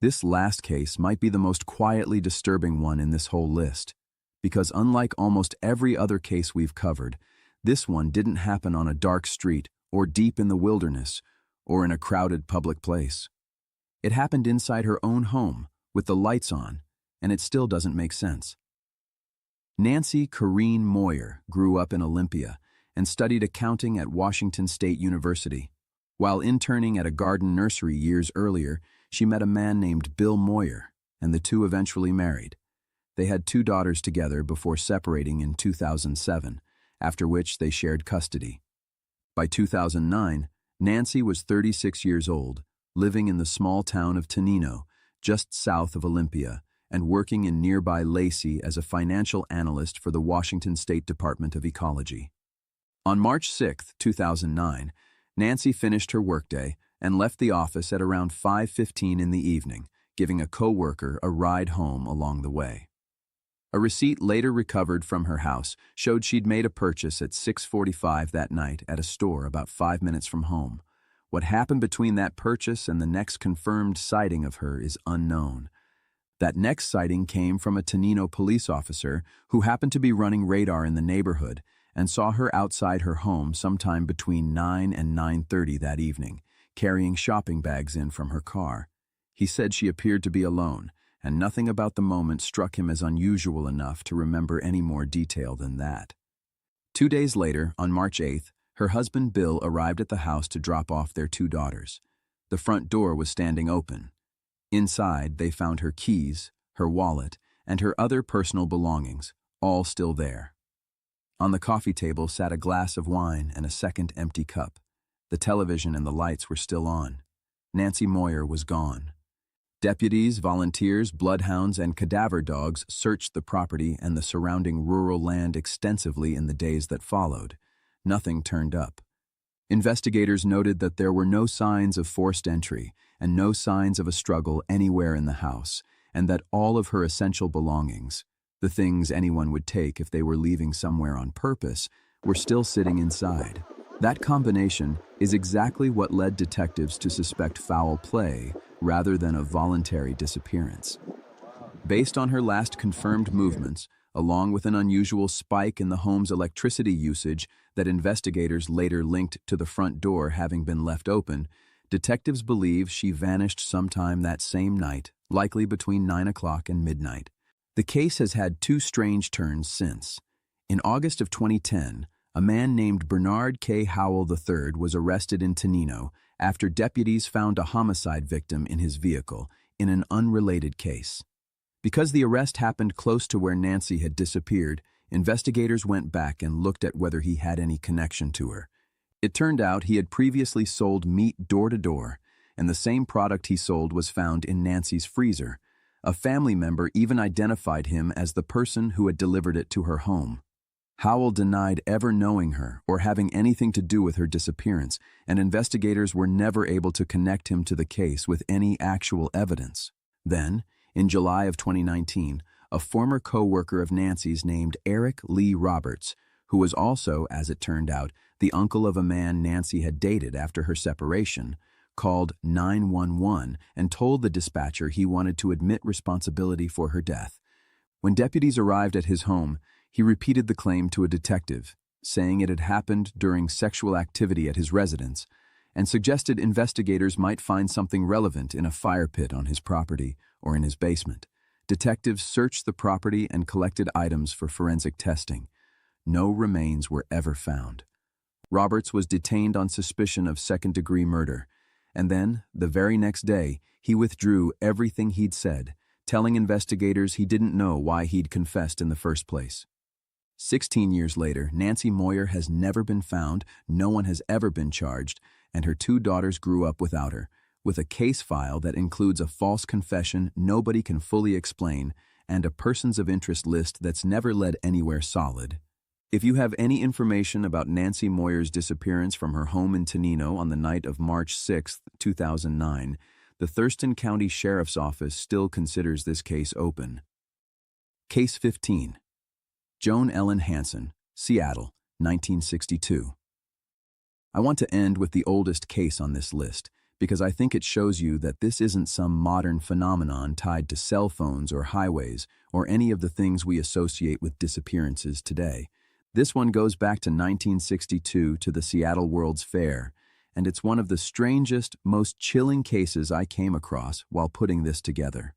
This last case might be the most quietly disturbing one in this whole list, because unlike almost every other case we've covered, this one didn't happen on a dark street or deep in the wilderness or in a crowded public place. It happened inside her own home, with the lights on, and it still doesn't make sense. Nancy Corrine Moyer grew up in Olympia and studied accounting at Washington State University. While interning at a garden nursery years earlier, she met a man named Bill Moyer, and the two eventually married. They had 2 daughters together before separating in 2007, after which they shared custody. By 2009, Nancy was 36 years old, living in the small town of Tonino, just south of Olympia, and working in nearby Lacey as a financial analyst for the Washington State Department of Ecology. On March 6, 2009, Nancy finished her workday and left the office at around 5:15 in the evening, giving a co-worker a ride home along the way. A receipt later recovered from her house showed she'd made a purchase at 6:45 that night at a store about 5 minutes from home. What happened between that purchase and the next confirmed sighting of her is unknown. That next sighting came from a Tenino police officer who happened to be running radar in the neighborhood and saw her outside her home sometime between 9 and 9:30 that evening, carrying shopping bags in from her car. He said she appeared to be alone, and nothing about the moment struck him as unusual enough to remember any more detail than that. 2 days later, on March 8th, her husband Bill arrived at the house to drop off their 2 daughters. The front door was standing open. Inside, they found her keys, her wallet, and her other personal belongings, all still there. On the coffee table sat a glass of wine and a second empty cup. The television and the lights were still on. Nancy Moyer was gone. Deputies, volunteers, bloodhounds, and cadaver dogs searched the property and the surrounding rural land extensively in the days that followed. Nothing turned up. Investigators noted that there were no signs of forced entry and no signs of a struggle anywhere in the house, and that all of her essential belongings, the things anyone would take if they were leaving somewhere on purpose, were still sitting inside. That combination is exactly what led detectives to suspect foul play rather than a voluntary disappearance. Based on her last confirmed movements, along with an unusual spike in the home's electricity usage that investigators later linked to the front door having been left open, detectives believe she vanished sometime that same night, likely between 9 o'clock and midnight. The case has had 2 strange turns since. In August of 2010, a man named Bernard K. Howell III was arrested in Tenino after deputies found a homicide victim in his vehicle in an unrelated case. Because the arrest happened close to where Nancy had disappeared, investigators went back and looked at whether he had any connection to her. It turned out he had previously sold meat door to door, and the same product he sold was found in Nancy's freezer. A family member even identified him as the person who had delivered it to her home. Howell denied ever knowing her or having anything to do with her disappearance, and investigators were never able to connect him to the case with any actual evidence. Then, in July of 2019, a former co-worker of Nancy's named Eric Lee Roberts, who was also, as it turned out, the uncle of a man Nancy had dated after her separation, called 911 and told the dispatcher he wanted to admit responsibility for her death. When deputies arrived at his home, he repeated the claim to a detective, saying it had happened during sexual activity at his residence, and suggested investigators might find something relevant in a fire pit on his property or in his basement. Detectives searched the property and collected items for forensic testing. No remains were ever found. Roberts was detained on suspicion of second-degree murder, and then, the very next day, he withdrew everything he'd said, telling investigators he didn't know why he'd confessed in the first place. 16 years later, Nancy Moyer has never been found, no one has ever been charged, and her 2 daughters grew up without her, with a case file that includes a false confession nobody can fully explain and a persons of interest list that's never led anywhere solid. If you have any information about Nancy Moyer's disappearance from her home in Tenino on the night of March 6, 2009, the Thurston County Sheriff's Office still considers this case open. Case 15. Joan Ellen Hansen, Seattle, 1962. I want to end with the oldest case on this list because I think it shows you that this isn't some modern phenomenon tied to cell phones or highways or any of the things we associate with disappearances today. This one goes back to 1962 to the Seattle World's Fair, and it's one of the strangest, most chilling cases I came across while putting this together.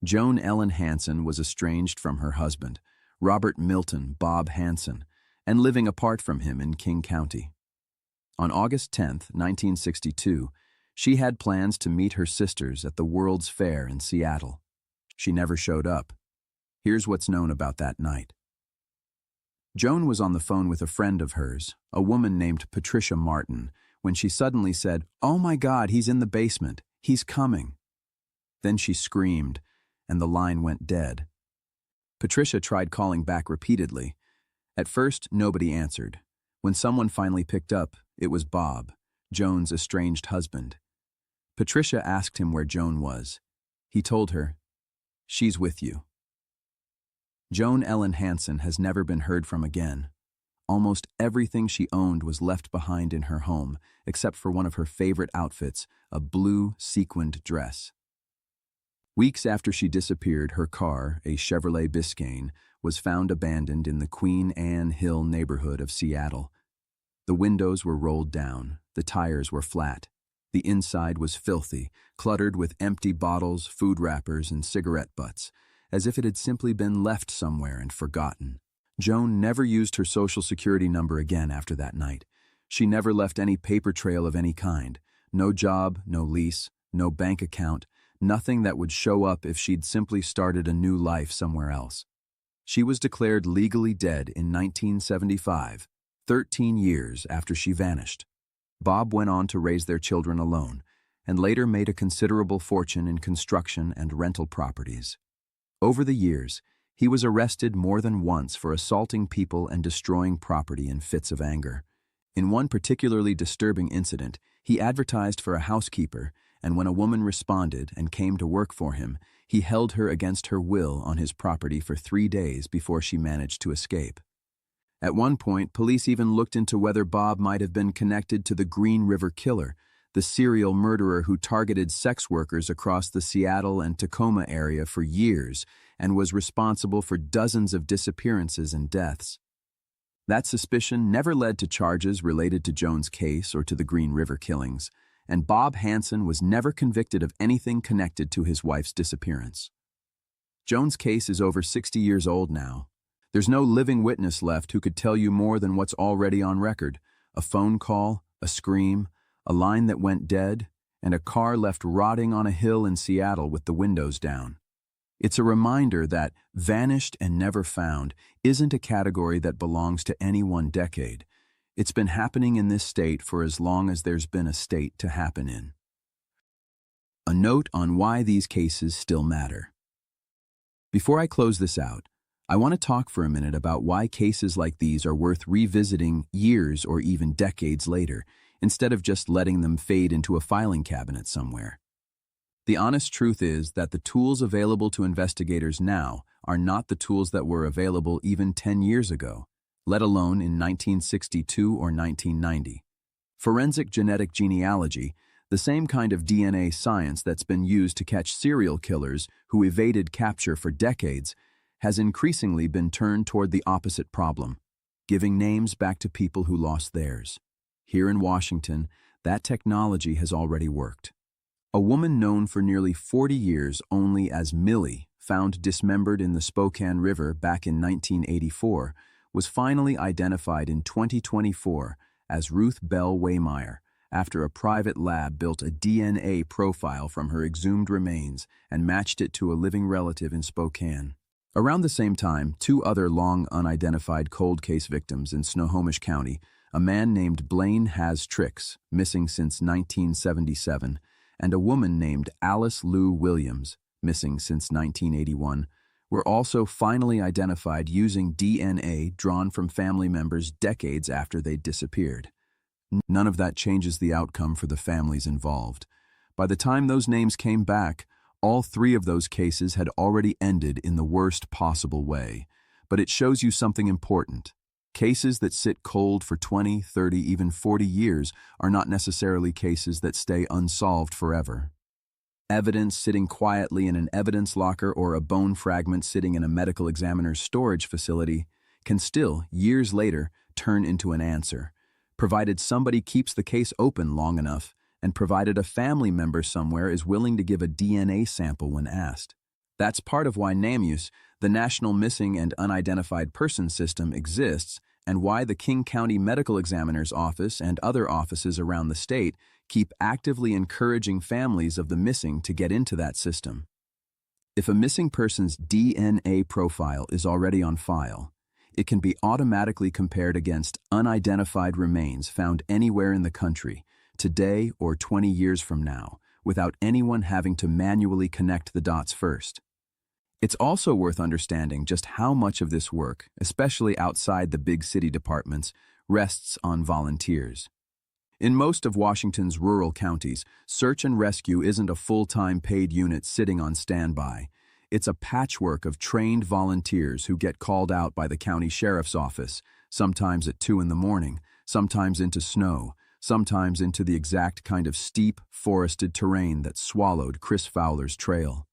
Joan Ellen Hansen was estranged from her husband, Robert Milton Bob Hansen, and living apart from him in King County. On August 10, 1962, she had plans to meet her sisters at the World's Fair in Seattle. She never showed up. Here's what's known about that night. Joan was on the phone with a friend of hers, a woman named Patricia Martin, when she suddenly said, "Oh my God, he's in the basement. He's coming." Then she screamed, and the line went dead. Patricia tried calling back repeatedly. At first, nobody answered. When someone finally picked up, it was Bob, Joan's estranged husband. Patricia asked him where Joan was. He told her, "She's with you." Joan Ellen Hansen has never been heard from again. Almost everything she owned was left behind in her home, except for one of her favorite outfits, a blue sequined dress. Weeks after she disappeared, her car, a Chevrolet Biscayne, was found abandoned in the Queen Anne Hill neighborhood of Seattle. The windows were rolled down, the tires were flat. The inside was filthy, cluttered with empty bottles, food wrappers, and cigarette butts, as if it had simply been left somewhere and forgotten. Joan never used her Social Security number again after that night. She never left any paper trail of any kind. No job, no lease, no bank account, nothing that would show up if she'd simply started a new life somewhere else. She was declared legally dead in 1975, 13 years after she vanished. Bob went on to raise their children alone, and later made a considerable fortune in construction and rental properties. Over the years, he was arrested more than once for assaulting people and destroying property in fits of anger. In one particularly disturbing incident, he advertised for a housekeeper, and when a woman responded and came to work for him, he held her against her will on his property for 3 days before she managed to escape. At one point, police even looked into whether Bob might have been connected to the Green River Killer, the serial murderer who targeted sex workers across the Seattle and Tacoma area for years and was responsible for dozens of disappearances and deaths. That suspicion never led to charges related to Joan's case or to the Green River killings, and Bob Hansen was never convicted of anything connected to his wife's disappearance. Joan's case is over 60 years old now. There's no living witness left who could tell you more than what's already on record: a phone call, a scream, a line that went dead, and a car left rotting on a hill in Seattle with the windows down. It's a reminder that vanished and never found isn't a category that belongs to any one decade. It's been happening in this state for as long as there's been a state to happen in. A note on why these cases still matter. Before I close this out, I want to talk for a minute about why cases like these are worth revisiting years or even decades later, instead of just letting them fade into a filing cabinet somewhere. The honest truth is that the tools available to investigators now are not the tools that were available even 10 years ago, let alone in 1962 or 1990. Forensic genetic genealogy, the same kind of DNA science that's been used to catch serial killers who evaded capture for decades, has increasingly been turned toward the opposite problem, giving names back to people who lost theirs. Here in Washington, that technology has already worked. A woman known for nearly 40 years only as Millie, found dismembered in the Spokane River back in 1984, was finally identified in 2024 as Ruth Bell Waymeyer after a private lab built a DNA profile from her exhumed remains and matched it to a living relative in Spokane. Around the same time, 2 other long unidentified cold case victims in Snohomish County, a man named Blaine Has Tricks, missing since 1977, and a woman named Alice Lou Williams, missing since 1981, were also finally identified using DNA drawn from family members decades after they'd disappeared. None of that changes the outcome for the families involved. By the time those names came back, all 3 of those cases had already ended in the worst possible way. But it shows you something important. Cases that sit cold for 20, 30, even 40 years are not necessarily cases that stay unsolved forever. Evidence sitting quietly in an evidence locker or a bone fragment sitting in a medical examiner's storage facility can still, years later, turn into an answer, provided somebody keeps the case open long enough and provided a family member somewhere is willing to give a DNA sample when asked. That's part of why NAMUS, the National Missing and Unidentified Persons System, exists, and why the King County Medical Examiner's Office and other offices around the state keep actively encouraging families of the missing to get into that system. If a missing person's DNA profile is already on file, it can be automatically compared against unidentified remains found anywhere in the country, today or 20 years from now, without anyone having to manually connect the dots first. It's also worth understanding just how much of this work, especially outside the big city departments, rests on volunteers. In most of Washington's rural counties, search and rescue isn't a full-time paid unit sitting on standby. It's a patchwork of trained volunteers who get called out by the county sheriff's office, sometimes at 2 in the morning, sometimes into snow, sometimes into the exact kind of steep, forested terrain that swallowed Chris Fowler's trail.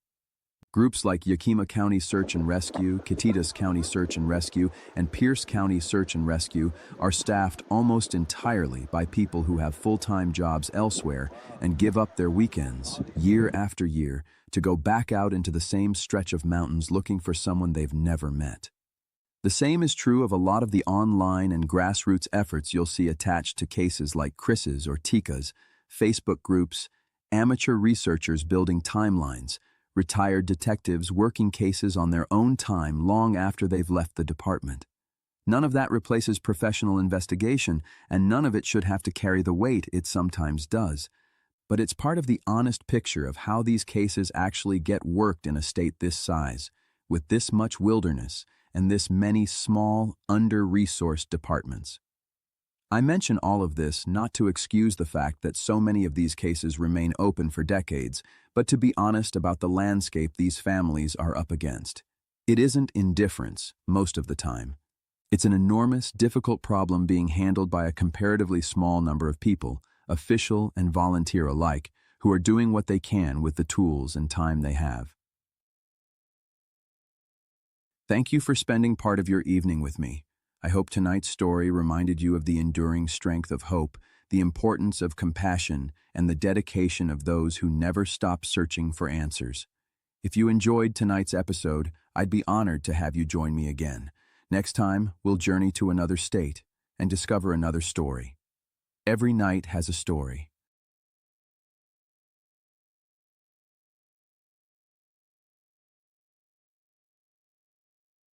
Groups like Yakima County Search and Rescue, Catitas County Search and Rescue, and Pierce County Search and Rescue are staffed almost entirely by people who have full-time jobs elsewhere and give up their weekends, year after year, to go back out into the same stretch of mountains looking for someone they've never met. The same is true of a lot of the online and grassroots efforts you'll see attached to cases like Chris's or Tika's, Facebook groups, amateur researchers building timelines, retired detectives working cases on their own time long after they've left the department. None of that replaces professional investigation, and none of it should have to carry the weight it sometimes does. But it's part of the honest picture of how these cases actually get worked in a state this size, with this much wilderness and this many small, under-resourced departments. I mention all of this not to excuse the fact that so many of these cases remain open for decades, but to be honest about the landscape these families are up against. It isn't indifference, most of the time. It's an enormous, difficult problem being handled by a comparatively small number of people, official and volunteer alike, who are doing what they can with the tools and time they have. Thank you for spending part of your evening with me. I hope tonight's story reminded you of the enduring strength of hope, the importance of compassion, and the dedication of those who never stop searching for answers. If you enjoyed tonight's episode, I'd be honored to have you join me again. Next time, we'll journey to another state and discover another story. Every night has a story,